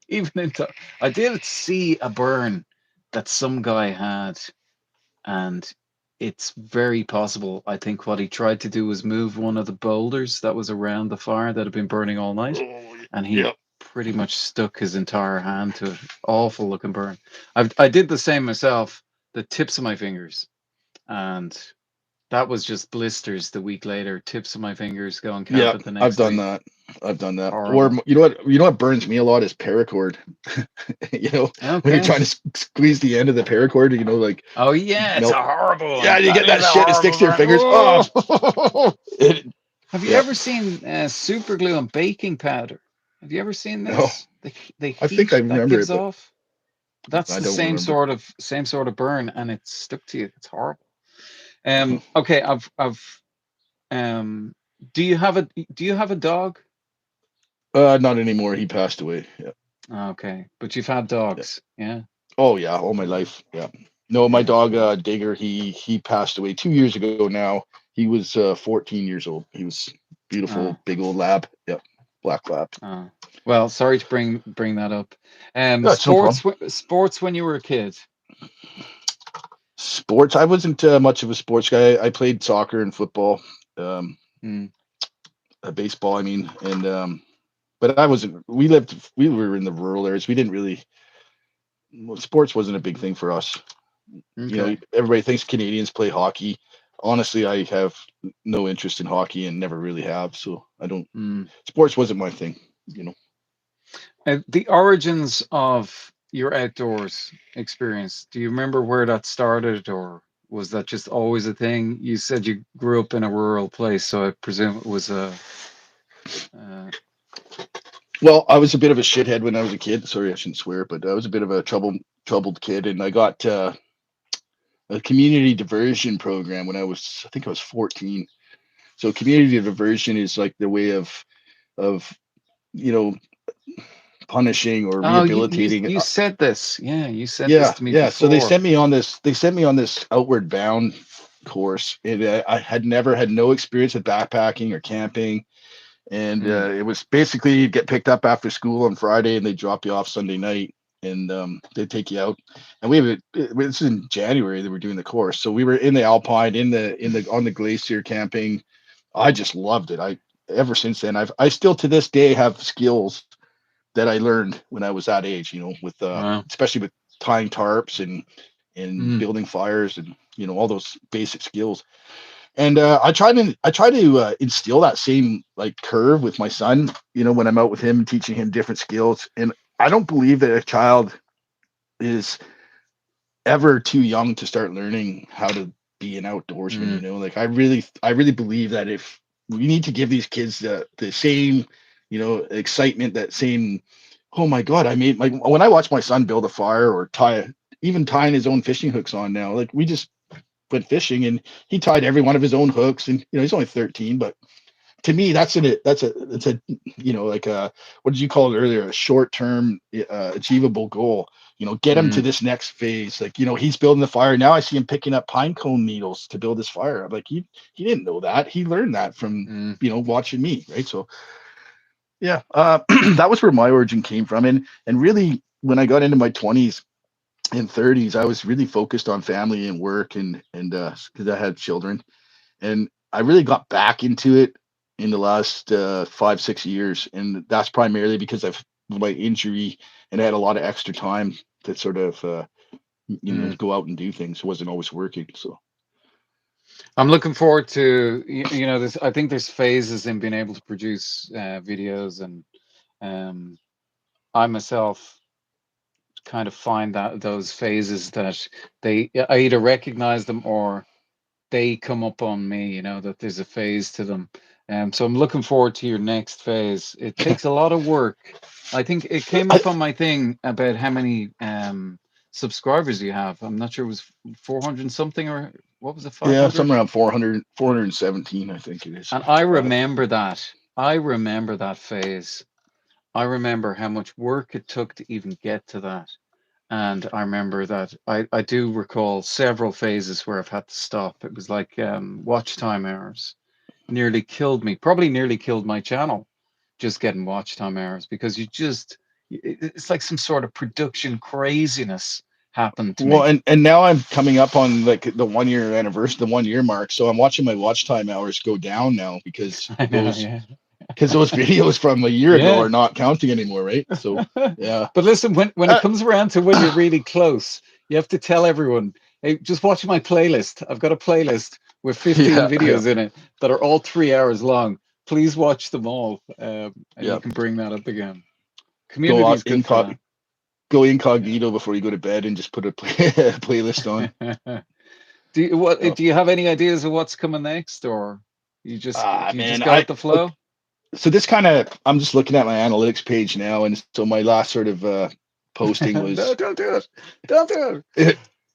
[SPEAKER 1] Even I did see a burn that some guy had, and it's very possible. I think what he tried to do was move one of the boulders that was around the fire that had been burning all night,
[SPEAKER 2] Oh,
[SPEAKER 1] and he
[SPEAKER 2] yeah.
[SPEAKER 1] pretty much stuck his entire hand to an awful looking burn. I did the same myself, the tips of my fingers, and that was just blisters the week later, tips of my fingers going
[SPEAKER 2] Yeah,
[SPEAKER 1] camping the
[SPEAKER 2] I've
[SPEAKER 1] next
[SPEAKER 2] done
[SPEAKER 1] day.
[SPEAKER 2] that. I've done that. Or
[SPEAKER 1] Horrible.
[SPEAKER 2] you know what burns me a lot is paracord. When you're
[SPEAKER 1] Okay.
[SPEAKER 2] trying to squeeze the end of the paracord, like
[SPEAKER 1] Oh yeah, it's
[SPEAKER 2] melt.
[SPEAKER 1] a horrible
[SPEAKER 2] Yeah,
[SPEAKER 1] one.
[SPEAKER 2] you
[SPEAKER 1] That
[SPEAKER 2] get
[SPEAKER 1] is
[SPEAKER 2] that
[SPEAKER 1] a
[SPEAKER 2] shit. It sticks
[SPEAKER 1] horrible
[SPEAKER 2] to your
[SPEAKER 1] burn.
[SPEAKER 2] fingers.
[SPEAKER 1] Oh!
[SPEAKER 2] Oh,
[SPEAKER 1] Have you
[SPEAKER 2] yeah.
[SPEAKER 1] ever seen super glue and baking powder? Have you ever seen
[SPEAKER 2] No,
[SPEAKER 1] this? The
[SPEAKER 2] I think I
[SPEAKER 1] heat that
[SPEAKER 2] remember
[SPEAKER 1] gives
[SPEAKER 2] it, but
[SPEAKER 1] off. That's
[SPEAKER 2] I
[SPEAKER 1] the
[SPEAKER 2] don't remember.
[SPEAKER 1] same sort of burn, and it's stuck to you. It's horrible.
[SPEAKER 2] Uh-huh.
[SPEAKER 1] Okay. Um. Do you have a dog?
[SPEAKER 2] Not anymore. He passed away. Yeah,
[SPEAKER 1] Okay, but you've had
[SPEAKER 2] yeah.
[SPEAKER 1] dogs, yeah.
[SPEAKER 2] Oh yeah, all my life. Yeah. No, my
[SPEAKER 1] Yeah.
[SPEAKER 2] dog Digger, he passed away 2 years ago now. He was 14 years old. He was beautiful,
[SPEAKER 1] Oh,
[SPEAKER 2] big old lab. Yep, black lab.
[SPEAKER 1] oh. Well, sorry to bring that up.
[SPEAKER 2] Yeah, it's no problem.
[SPEAKER 1] Sports when you were a kid.
[SPEAKER 2] Sports. I wasn't much of a sports guy. I played soccer and football, um,
[SPEAKER 1] Mm,
[SPEAKER 2] baseball. I mean, and but I wasn't. We were in the rural areas. We didn't really. Well, sports wasn't a big thing for us.
[SPEAKER 1] okay.
[SPEAKER 2] Everybody thinks Canadians play hockey. Honestly, I have no interest in hockey and never really have. So I don't.
[SPEAKER 1] Mm.
[SPEAKER 2] Sports wasn't my thing. You know.
[SPEAKER 1] The origins of your outdoors experience, do you remember where that started, or was that just always a thing? You said you grew up in a rural place, so I presume it was uh,
[SPEAKER 2] Well, I was a bit of a shithead when I was a kid. Sorry, I shouldn't swear, but I was a bit of a troubled kid, and I got a community diversion program when I think I was 14. So community diversion is like the way of you know punishing or
[SPEAKER 1] oh,
[SPEAKER 2] rehabilitating.
[SPEAKER 1] you said this. Yeah, you said this
[SPEAKER 2] Yeah,
[SPEAKER 1] to me
[SPEAKER 2] yeah. So they
[SPEAKER 1] before.
[SPEAKER 2] sent me on this. They sent me on this outward bound course. And I had never had no experience with backpacking or camping, and
[SPEAKER 1] Mm,
[SPEAKER 2] it was basically you'd get picked up after school on Friday, and they drop you off Sunday night, and they take you out. And this is in January. They were doing the course, so we were in the Alpine, in the on the glacier camping. I just loved it. I Ever since then, I still to this day have skills that I learned when I was that age. With
[SPEAKER 1] wow.
[SPEAKER 2] especially with tying tarps and
[SPEAKER 1] Mm,
[SPEAKER 2] building fires and all those basic skills. And I try to instill that same like curve with my son. When I'm out with him, teaching him different skills. And I don't believe that a child is ever too young to start learning how to be an outdoorsman.
[SPEAKER 1] mm,
[SPEAKER 2] Like I really believe that if we need to give these kids the same, excitement, that same, oh my God, I made when I watch my son build a fire or even tying his own fishing hooks on now, like we just went fishing and he tied every one of his own hooks, and he's only 13, but to me that's a like a, what did you call it earlier, a short term achievable goal. Get him to
[SPEAKER 1] mm,
[SPEAKER 2] this next phase. Like, he's building the fire now. I see him picking up pine cone needles to build his fire. I'm like, he didn't know that. He learned that from
[SPEAKER 1] mm,
[SPEAKER 2] watching me, right? So yeah, that was where my origin came from. And really, when I got into my 20s and 30s, I was really focused on family and work, and because I had children, and I really got back into it in the last 5, 6 years, and that's primarily because I've my injury, and I had a lot of extra time to sort of
[SPEAKER 1] Mm.
[SPEAKER 2] go out and do things. It wasn't always working. So
[SPEAKER 1] I'm looking forward to this. I think there's phases in being able to produce videos, and um, I myself kind of find that those phases that I either recognize them or they come up on me, that there's a phase to them. So I'm looking forward to your next phase. It takes a lot of work. I think it came
[SPEAKER 2] I,
[SPEAKER 1] up on my thing about how many subscribers you have. I'm not sure it was 400 something, or what was it,
[SPEAKER 2] yeah,
[SPEAKER 1] 500?
[SPEAKER 2] somewhere around 400, 417, I think it is.
[SPEAKER 1] And I remember that. I remember that phase. I remember how much work it took to even get to that. And I remember that I do recall several phases where I've had to stop. It was like watch time hours nearly killed me, probably nearly killed my channel, just getting watch time hours, because it's like some sort of production craziness happened to
[SPEAKER 2] Well,
[SPEAKER 1] me.
[SPEAKER 2] and now I'm coming up on like the 1 year anniversary, the 1 year mark. So I'm watching my watch time hours go down now
[SPEAKER 1] I know, yeah.
[SPEAKER 2] those videos from a year ago
[SPEAKER 1] Yeah.
[SPEAKER 2] are not counting anymore, right? So yeah.
[SPEAKER 1] But listen, when it
[SPEAKER 2] Uh,
[SPEAKER 1] comes around to when you're really close, you have to tell everyone, hey, just watch my playlist. I've got a playlist with 15
[SPEAKER 2] yeah, yeah,
[SPEAKER 1] videos in it that are all 3 hours long. Please watch them all. And you
[SPEAKER 2] yeah.
[SPEAKER 1] can bring that up again.
[SPEAKER 2] Go
[SPEAKER 1] Community
[SPEAKER 2] out
[SPEAKER 1] is good for that.
[SPEAKER 2] go incognito before you go to bed and just put a playlist on.
[SPEAKER 1] Yeah.
[SPEAKER 2] Oh.
[SPEAKER 1] Do you have any ideas of what's coming next, or
[SPEAKER 2] Ah,
[SPEAKER 1] do you just
[SPEAKER 2] man,
[SPEAKER 1] go with the flow?
[SPEAKER 2] so this kind of, I'm just looking at my analytics page now, and so my last sort of posting
[SPEAKER 1] No,
[SPEAKER 2] was
[SPEAKER 1] don't do it. Don't do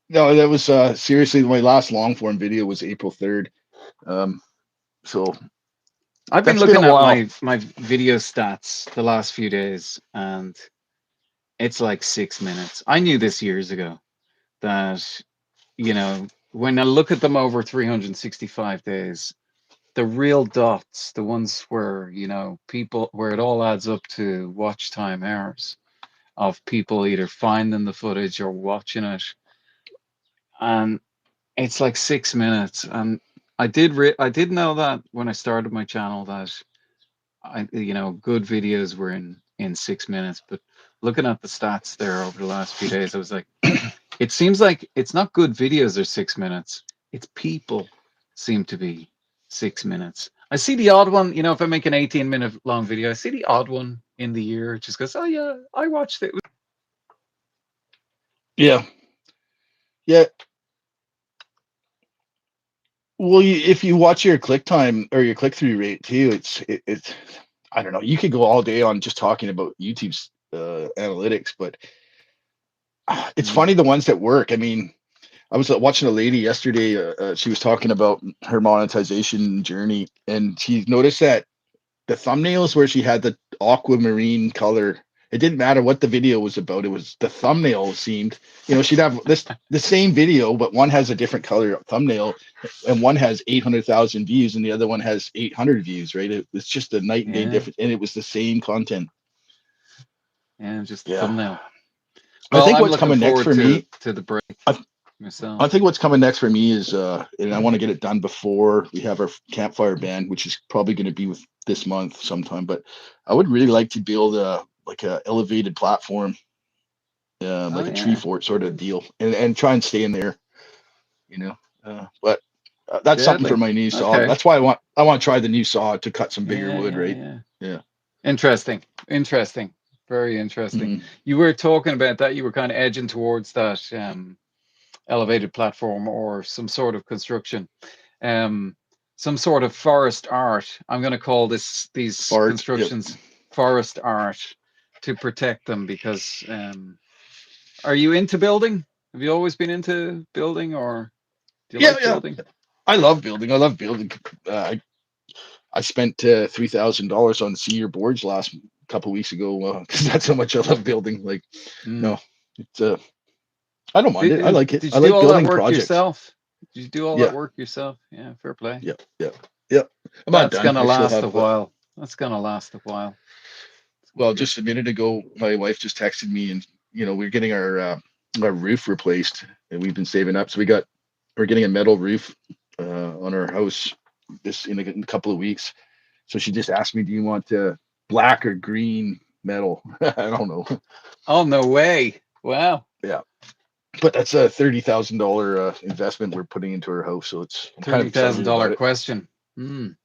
[SPEAKER 2] no, that was seriously my last long form video was April 3rd. Um, so
[SPEAKER 1] I've been
[SPEAKER 2] that's been a
[SPEAKER 1] looking at
[SPEAKER 2] while.
[SPEAKER 1] my video stats the last few days, and it's like 6 minutes. I knew this years ago that, when I look at them over 365 days, the real dots, the ones where, people, where it all adds up to watch time hours of people either finding the footage or watching it, and it's like 6 minutes. And I did know that when I started my channel that good videos were in 6 minutes, but looking at the stats there over the last few days, I was like, it seems like it's not good videos are 6 minutes. It's people seem to be 6 minutes. I see the odd one, if I make an 18-minute long video, I see the odd one in the year. It just goes, oh yeah, I watched it.
[SPEAKER 2] Yeah, yeah. Well, if you watch your click time or your click through rate too, it's I don't know. You could go all day on just talking about YouTube's analytics, but it's
[SPEAKER 1] Mm.
[SPEAKER 2] funny the ones that work. I mean, I was watching a lady yesterday. She was talking about her monetization journey, and she noticed that the thumbnails where she had the aquamarine color, it didn't matter what the video was about. It was the thumbnail seemed, she'd have the same video, but one has a different color thumbnail, and one has 800,000 views, and the other one has 800 views. Right? It's just a night and day
[SPEAKER 1] Yeah,
[SPEAKER 2] difference, and it was the same content.
[SPEAKER 1] yeah, just a
[SPEAKER 2] Yeah,
[SPEAKER 1] thumbnail.
[SPEAKER 2] I
[SPEAKER 1] Well,
[SPEAKER 2] think
[SPEAKER 1] I'm
[SPEAKER 2] what's
[SPEAKER 1] looking
[SPEAKER 2] coming next
[SPEAKER 1] forward
[SPEAKER 2] for me.
[SPEAKER 1] to the break
[SPEAKER 2] I, I
[SPEAKER 1] myself.
[SPEAKER 2] think what's coming next for me is, and I want to get it done before we have our campfire band, which is probably going to be with this month sometime. But I would really like to build like a elevated platform,
[SPEAKER 1] Oh
[SPEAKER 2] like a tree
[SPEAKER 1] yeah,
[SPEAKER 2] fort sort of deal, and try and stay in there, you know. But that's something for
[SPEAKER 1] deadly.
[SPEAKER 2] my new saw.
[SPEAKER 1] Okay.
[SPEAKER 2] That's why I want to try the new saw to cut some bigger
[SPEAKER 1] Yeah,
[SPEAKER 2] wood,
[SPEAKER 1] yeah,
[SPEAKER 2] right?
[SPEAKER 1] yeah.
[SPEAKER 2] Yeah.
[SPEAKER 1] Interesting. Interesting. Very interesting.
[SPEAKER 2] Hmm.
[SPEAKER 1] You were talking about that. You were kind of edging towards that elevated platform or some sort of construction, um, some sort of forest art. I'm going to call these
[SPEAKER 2] Art. Yep.
[SPEAKER 1] constructions forest art to protect them because are you into building? Have you always been into building, or do you
[SPEAKER 2] Yeah,
[SPEAKER 1] like
[SPEAKER 2] yeah.
[SPEAKER 1] building?
[SPEAKER 2] I love building. I love building. I spent $3,000 on cedar boards last couple weeks ago because that's how much I love building. Like,
[SPEAKER 1] Mm.
[SPEAKER 2] no, it's I don't mind it. I like it.
[SPEAKER 1] Did
[SPEAKER 2] I
[SPEAKER 1] you do
[SPEAKER 2] like
[SPEAKER 1] all that
[SPEAKER 2] building
[SPEAKER 1] work
[SPEAKER 2] projects.
[SPEAKER 1] yourself? Did you do all that
[SPEAKER 2] Yeah,
[SPEAKER 1] work yourself? Yeah, fair play.
[SPEAKER 2] yeah, yeah, yeah. I'm not
[SPEAKER 1] That's
[SPEAKER 2] done.
[SPEAKER 1] gonna
[SPEAKER 2] I still
[SPEAKER 1] last a
[SPEAKER 2] have.
[SPEAKER 1] while. That's gonna last a while. It's gonna
[SPEAKER 2] Well,
[SPEAKER 1] be.
[SPEAKER 2] just a minute ago, my wife just texted me, and we're getting our roof replaced, and we've been saving up. So we're getting a metal roof on our house this in a couple of weeks. So she just asked me, "Do you want black or green metal. I don't know.
[SPEAKER 1] Oh, no way. Wow.
[SPEAKER 2] Yeah, but that's a $30,000 investment we're putting into our house, so I'm kind of excited about
[SPEAKER 1] $30,000
[SPEAKER 2] it.
[SPEAKER 1] question.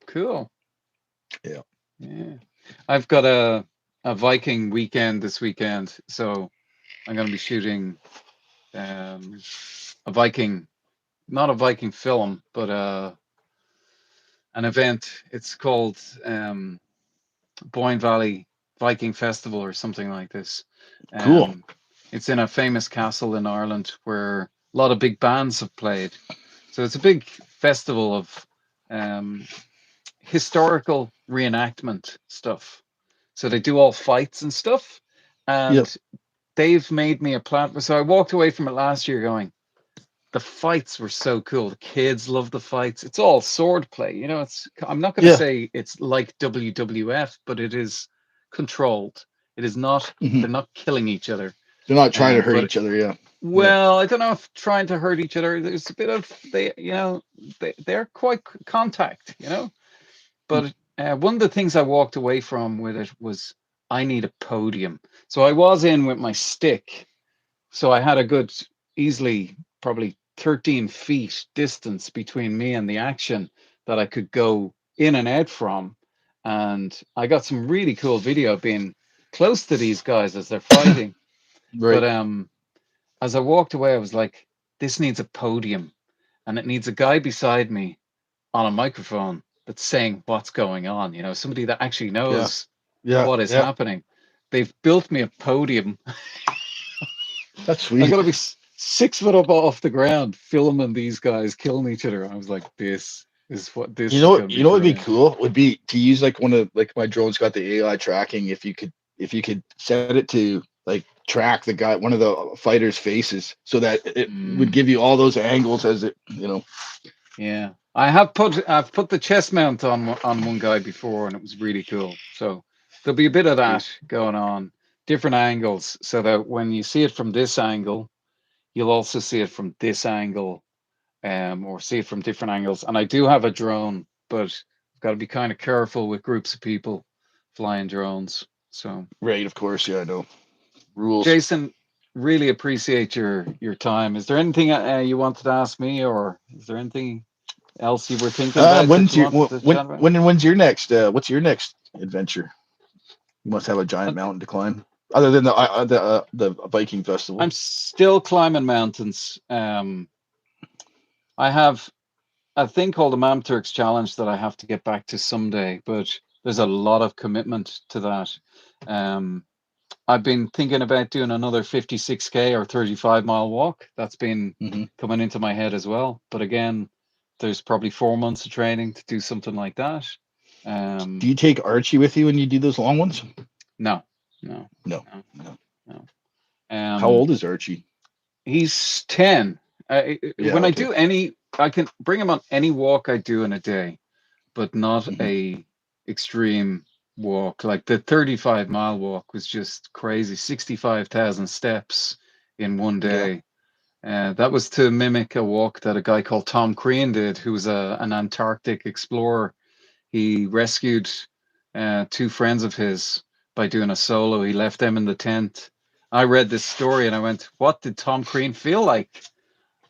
[SPEAKER 1] Cool.
[SPEAKER 2] Yeah.
[SPEAKER 1] Yeah. I've got a Viking weekend this weekend, so I'm going to be shooting a Viking, not a Viking film, but an event. It's called Boyne Valley Viking Festival or something like this.
[SPEAKER 2] Cool.
[SPEAKER 1] Um, it's in a famous castle in Ireland where a lot of big bands have played. So it's a big festival of um, historical reenactment stuff. So they do all fights and stuff.
[SPEAKER 2] Yep.
[SPEAKER 1] And they've made me a platform. So I walked away from it last year going, the fights were so cool. The kids love the fights. It's all sword play. You know, I'm not going to
[SPEAKER 2] Yeah.
[SPEAKER 1] say it's like WWF, but it is controlled. It is not,
[SPEAKER 2] Hmm.
[SPEAKER 1] they're not killing each other.
[SPEAKER 2] They're not trying to hurt
[SPEAKER 1] But
[SPEAKER 2] each other. Yeah. Yeah.
[SPEAKER 1] well, I don't know if trying to hurt each other. There's a bit of they're quite contact, But one of the things I walked away from with it was I need a podium. So I was in with my stick, so I had a good, easily probably 13 feet distance between me and the action that I could go in and out from. And I got some really cool video being close to these guys as they're fighting. But
[SPEAKER 2] Right.
[SPEAKER 1] as I walked away, I was like, this needs a podium and it needs a guy beside me on a microphone that's saying what's going on, somebody that actually
[SPEAKER 2] Yeah.
[SPEAKER 1] knows
[SPEAKER 2] Yeah.
[SPEAKER 1] what is
[SPEAKER 2] Yeah.
[SPEAKER 1] happening. They've built me a podium.
[SPEAKER 2] That's
[SPEAKER 1] I got
[SPEAKER 2] sweet.
[SPEAKER 1] to be 6 foot up off the ground filming these guys killing each other. I was like, this is going to
[SPEAKER 2] You
[SPEAKER 1] be
[SPEAKER 2] know what would be
[SPEAKER 1] brilliant.
[SPEAKER 2] cool would be to use like one of like my drone's got the AI tracking. If you could set it to like track the guy, one of the fighters' faces, so that it would
[SPEAKER 1] Mm,
[SPEAKER 2] give you all those angles as it.
[SPEAKER 1] yeah, I've put the chest mount on one guy before, and it was really cool. So there'll be a bit of
[SPEAKER 2] Right.
[SPEAKER 1] that going on, different angles, so that when you see it from this angle, you'll also see it from this angle, or see it from different angles. And I do have a drone, but I've got to be kind of careful with groups of people flying drones. So,
[SPEAKER 2] Right. Of course. Yeah. I know rules.
[SPEAKER 1] Jason, really appreciate your time. Is there anything you wanted to ask me, or is there anything else you were thinking about that
[SPEAKER 2] When's
[SPEAKER 1] you
[SPEAKER 2] your
[SPEAKER 1] wanted to chat about?
[SPEAKER 2] when's your next what's your next adventure? You must have a giant
[SPEAKER 1] I'm,
[SPEAKER 2] mountain to climb, other than the Viking festival.
[SPEAKER 1] I'm still climbing mountains. I have a thing called the Mam Turks Challenge that I have to get back to someday, but there's a lot of commitment to that. Um, I've been thinking about doing another 56K or 35-mile walk. That's been
[SPEAKER 2] Hmm.
[SPEAKER 1] coming into my head as well. But again, there's probably 4 months of training to do something like that.
[SPEAKER 2] Do
[SPEAKER 1] Um,
[SPEAKER 2] you take Archie with you when you do those long ones?
[SPEAKER 1] no, no,
[SPEAKER 2] No,
[SPEAKER 1] no,
[SPEAKER 2] no.
[SPEAKER 1] no.
[SPEAKER 2] How
[SPEAKER 1] Um,
[SPEAKER 2] old is Archie?
[SPEAKER 1] he's 10.
[SPEAKER 2] Yeah,
[SPEAKER 1] When I
[SPEAKER 2] okay.
[SPEAKER 1] do I can bring him on any walk I do in a day, but not
[SPEAKER 2] Hmm.
[SPEAKER 1] a extreme walk. Like the 35-mile walk was just crazy, 65,000 steps in one
[SPEAKER 2] Yeah,
[SPEAKER 1] day. That was to mimic a walk that a guy called Tom Crean did, who was an Antarctic explorer. He rescued two friends of his by doing a solo. He left them in the tent. I read this story and I went, "What did Tom Crean feel like?"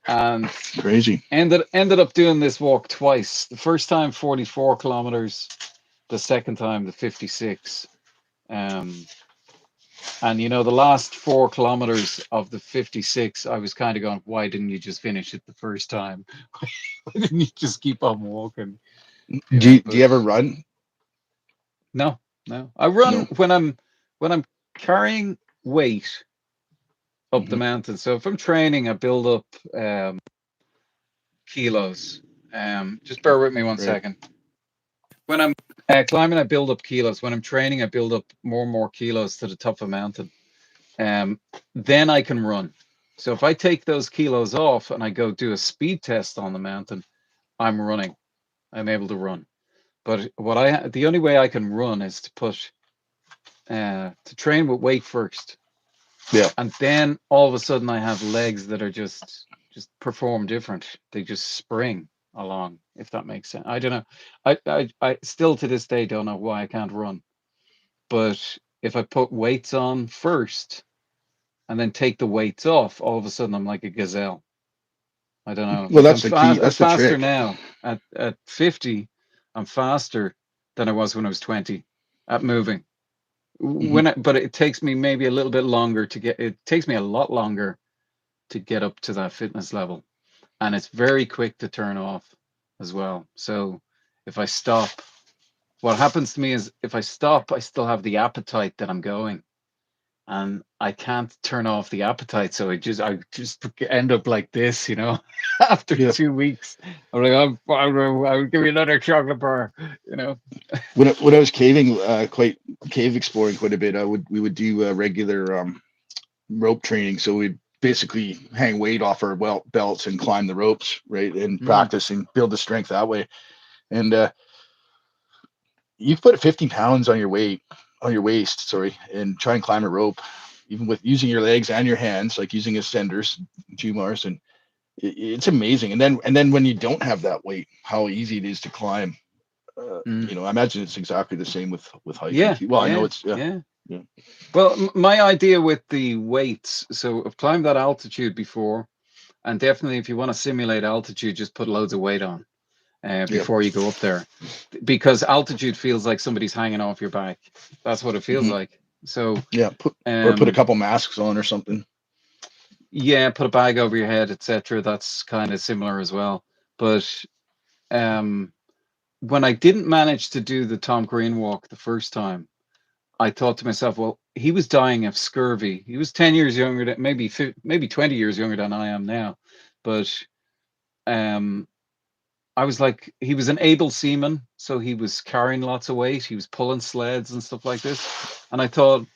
[SPEAKER 1] And
[SPEAKER 2] crazy.
[SPEAKER 1] ended up doing this walk twice. The first time 44 kilometers, the second time the 56. Um, and the last 4 kilometers of the 56, I was kind of going, why didn't you just finish it the first time? Why didn't you just keep on walking?
[SPEAKER 2] Do you
[SPEAKER 1] But
[SPEAKER 2] ever run?
[SPEAKER 1] no, no. I run
[SPEAKER 2] No.
[SPEAKER 1] when I'm carrying weight up the
[SPEAKER 2] Hmm.
[SPEAKER 1] mountain. So if I'm training, I build up kilos. Just bear with me one
[SPEAKER 2] Right.
[SPEAKER 1] second. When I'm climbing, I build up kilos. When I'm training, I build up more and more kilos to the top of a mountain. Um, then I can run. So if I take those kilos off and I go do a speed test on the mountain, I'm running. I'm able to run. But the only way I can run is to put to train with weight first,
[SPEAKER 2] Yeah.
[SPEAKER 1] and then all of a sudden I have legs that are just perform different. They just spring along, if that makes sense. I don't know. I still to this day don't know why I can't run, but if I put weights on first and then take the weights off, all of a sudden I'm like a gazelle. I don't know.
[SPEAKER 2] Well,
[SPEAKER 1] Like
[SPEAKER 2] that's the key.
[SPEAKER 1] I'm
[SPEAKER 2] That's the
[SPEAKER 1] faster
[SPEAKER 2] trick.
[SPEAKER 1] now at 50. I'm faster than I was when I was 20 at moving.
[SPEAKER 2] Hmm.
[SPEAKER 1] But it takes me maybe a little bit longer to get. It takes me a lot longer to get up to that fitness level, and it's very quick to turn off as well. So if I stop, what happens to me is if I stop, I still have the appetite that I'm going, and I can't turn off the appetite. So I just end up like this, after
[SPEAKER 2] Yeah.
[SPEAKER 1] 2 weeks. I'm like, I'll give you another chocolate bar, you know.
[SPEAKER 2] When I was caving, cave exploring quite a bit, we would do regular rope training. So we'd basically hang weight off our belts and climb the ropes, right, and
[SPEAKER 1] Mm,
[SPEAKER 2] practice and build the strength that way. And you put 50 pounds on your waist, sorry, and try and climb a rope, even with using your legs and your hands, like using ascenders, Jumars, and it's amazing. And then when you don't have that weight, how easy it is to climb.
[SPEAKER 1] mm.
[SPEAKER 2] I imagine it's exactly the same with hiking
[SPEAKER 1] Yeah,
[SPEAKER 2] too. Well, I know
[SPEAKER 1] yeah,
[SPEAKER 2] it's yeah,
[SPEAKER 1] yeah.
[SPEAKER 2] yeah.
[SPEAKER 1] Well, my idea with the weights, so I've climbed that altitude before, and definitely if you want to simulate altitude, just put loads of weight on
[SPEAKER 2] Yeah.
[SPEAKER 1] before you go up there, because altitude feels like somebody's hanging off your back. That's what it feels
[SPEAKER 2] Hmm.
[SPEAKER 1] like. So,
[SPEAKER 2] Yeah. Put a
[SPEAKER 1] um,
[SPEAKER 2] couple masks on or something.
[SPEAKER 1] yeah, put a bag over your head, etc. That's kind of similar as well. But um, when I didn't manage to do the Tom Green walk the first time, I thought to myself, well, he was dying of scurvy. He was 10 years younger than maybe 20 years younger than I am now. But um, I was like, he was an able seaman, so he was carrying lots of weight. He was pulling sleds and stuff like this. And I thought,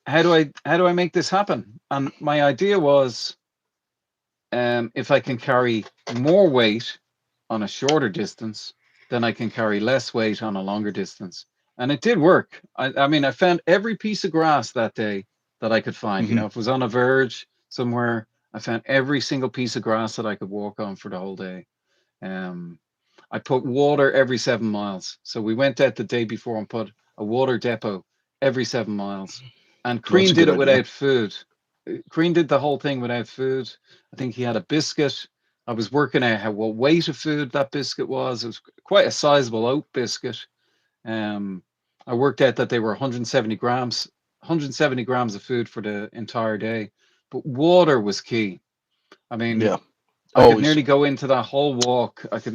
[SPEAKER 1] how do I make this happen? And my idea was, if I can carry more weight on a shorter distance, then I can carry less weight on a longer distance. And it did work. I mean, I found every piece of grass that day that I could find.
[SPEAKER 2] Hmm.
[SPEAKER 1] If it was on a verge somewhere, I found every single piece of grass that I could walk on for the whole day. Um, I put water every 7 miles. So we went out the day before and put a water depot every 7 miles. And
[SPEAKER 2] Well, that's
[SPEAKER 1] Crean
[SPEAKER 2] a
[SPEAKER 1] did
[SPEAKER 2] good
[SPEAKER 1] it
[SPEAKER 2] idea.
[SPEAKER 1] without food. Crean did the whole thing without food. I think he had a biscuit. I was working out what weight of food that biscuit was. It was quite a sizable oat biscuit. Um, I worked out that they were 170 grams of food for the entire day. But water was key. I mean,
[SPEAKER 2] Yeah.
[SPEAKER 1] I could
[SPEAKER 2] Always.
[SPEAKER 1] nearly go into that whole walk. I could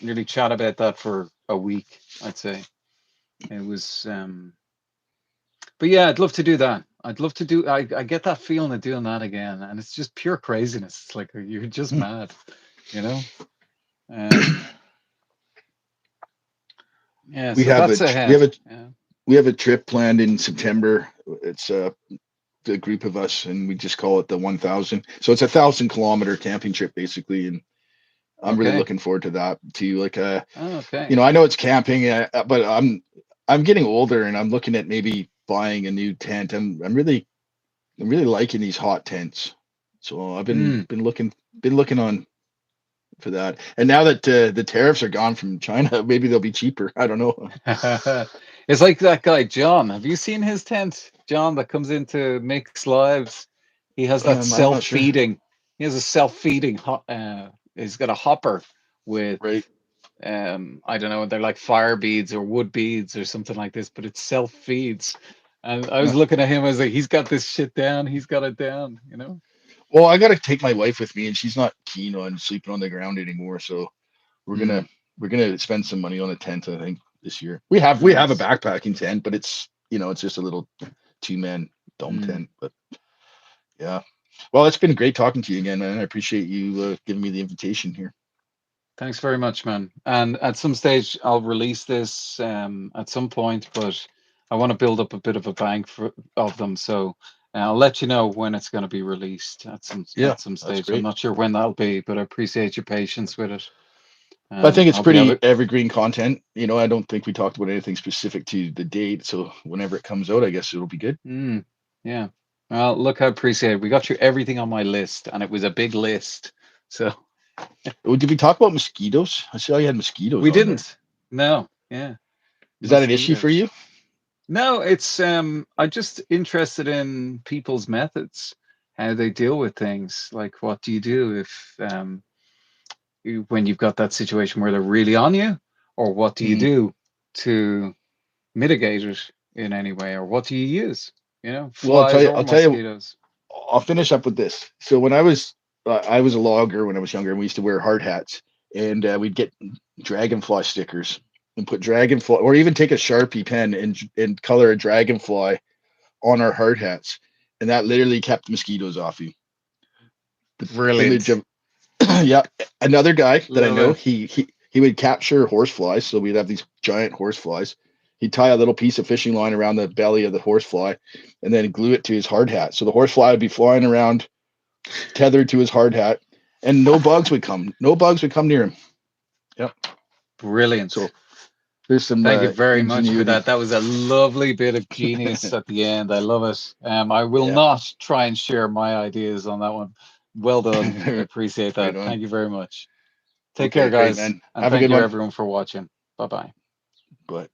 [SPEAKER 1] nearly chat about that for a week, I'd say. It was but yeah, I'd love to do that. I'd love to do I get that feeling of doing that again, and it's just pure craziness. It's like you're just
[SPEAKER 2] Hmm.
[SPEAKER 1] mad, you know? Um yeah,
[SPEAKER 2] We
[SPEAKER 1] so
[SPEAKER 2] have
[SPEAKER 1] that's
[SPEAKER 2] we
[SPEAKER 1] ahead.
[SPEAKER 2] have a
[SPEAKER 1] Yeah.
[SPEAKER 2] we have a trip planned in September. It's a group of us, and we just call it the 1,000. So it's 1,000 kilometer camping trip basically, and I'm really
[SPEAKER 1] Okay.
[SPEAKER 2] looking forward to that too. Like,
[SPEAKER 1] Oh, okay.
[SPEAKER 2] I know it's camping, but I'm getting older, and I'm looking at maybe buying a new tent. I'm really liking these hot tents, so I've
[SPEAKER 1] Mm.
[SPEAKER 2] been looking on for that. And now that the tariffs are gone from China, maybe they'll be cheaper. I don't know.
[SPEAKER 1] It's like that guy John. Have you seen his tent? John that comes into Mixed Lives. He has that
[SPEAKER 2] I'm not sure.
[SPEAKER 1] self-feeding. He has a self-feeding he's got a hopper with
[SPEAKER 2] Right.
[SPEAKER 1] I don't know, they're like fire beads or wood beads or something like this, but it self-feeds. And I was
[SPEAKER 2] Uh,
[SPEAKER 1] looking at him, I was like, he's got this shit down, he's got it down.
[SPEAKER 2] well, I got to take my wife with me, and she's not keen on sleeping on the ground anymore. So we're gonna
[SPEAKER 1] Mm,
[SPEAKER 2] we're gonna spend some money on a tent. I think this year we have a
[SPEAKER 1] nice.
[SPEAKER 2] backpacking tent, but it's just a little 2-man dome
[SPEAKER 1] Mm.
[SPEAKER 2] tent. But yeah, well, it's been great talking to you again, man. I appreciate you giving me the invitation here.
[SPEAKER 1] Thanks very much, man. And at some stage, I'll release this at some point, but I want to build up a bit of a bank of them. So I'll let you know when it's going to be released at some
[SPEAKER 2] Yeah,
[SPEAKER 1] at some
[SPEAKER 2] that's
[SPEAKER 1] stage. I'm
[SPEAKER 2] great.
[SPEAKER 1] not sure when that'll be, but I appreciate your patience with it.
[SPEAKER 2] I think it's
[SPEAKER 1] I'll be
[SPEAKER 2] pretty
[SPEAKER 1] able.
[SPEAKER 2] evergreen content. I don't think we talked about anything specific to the date. So whenever it comes out, I guess it'll be good.
[SPEAKER 1] Mm, yeah. Well, look, I appreciate it. We got you everything on my list, and it was a big list. So
[SPEAKER 2] Oh, did we talk about mosquitoes? I saw you had mosquitoes
[SPEAKER 1] we
[SPEAKER 2] on there.
[SPEAKER 1] didn't. No. Yeah.
[SPEAKER 2] Is that an issue for
[SPEAKER 1] Mosquitoes.
[SPEAKER 2] you?
[SPEAKER 1] No, it's I'm just interested in people's methods, how they deal with things. Like, what do you do if when you've got that situation where they're really on you, or what do you
[SPEAKER 2] Mhm.
[SPEAKER 1] do to mitigate it in any way, or what do you use?
[SPEAKER 2] Well,
[SPEAKER 1] Flies or
[SPEAKER 2] I'll tell you,
[SPEAKER 1] mosquitoes.
[SPEAKER 2] I'll finish up with this. So when I was a logger when I was younger, and we used to wear hard hats, and we'd get dragonfly stickers and put dragonfly, or even take a Sharpie pen and color a dragonfly on our hard hats, and that literally kept mosquitoes off you. The image
[SPEAKER 1] Brilliant.
[SPEAKER 2] of yeah, another guy that I
[SPEAKER 1] Love
[SPEAKER 2] know,
[SPEAKER 1] it.
[SPEAKER 2] he would capture horse flies. So we'd have these giant horse flies. He'd tie a little piece of fishing line around the belly of the horse fly, and then glue it to his hard hat. So the horse fly would be flying around tethered to his hard hat, and no bugs would come. No bugs would come near him. Yep. So
[SPEAKER 1] Brilliant.
[SPEAKER 2] there's some
[SPEAKER 1] Thank you very much for
[SPEAKER 2] ingenuity.
[SPEAKER 1] that. That was a lovely bit of genius at the end. I love it. I will
[SPEAKER 2] Yeah.
[SPEAKER 1] not try and share my ideas on that one. Well done. I appreciate
[SPEAKER 2] Right
[SPEAKER 1] that.
[SPEAKER 2] on.
[SPEAKER 1] Thank you very much. Take care,
[SPEAKER 2] Okay, great
[SPEAKER 1] guys.
[SPEAKER 2] man.
[SPEAKER 1] And
[SPEAKER 2] Have a
[SPEAKER 1] thank
[SPEAKER 2] good
[SPEAKER 1] you
[SPEAKER 2] one.
[SPEAKER 1] everyone for watching. Bye bye.
[SPEAKER 2] Bye.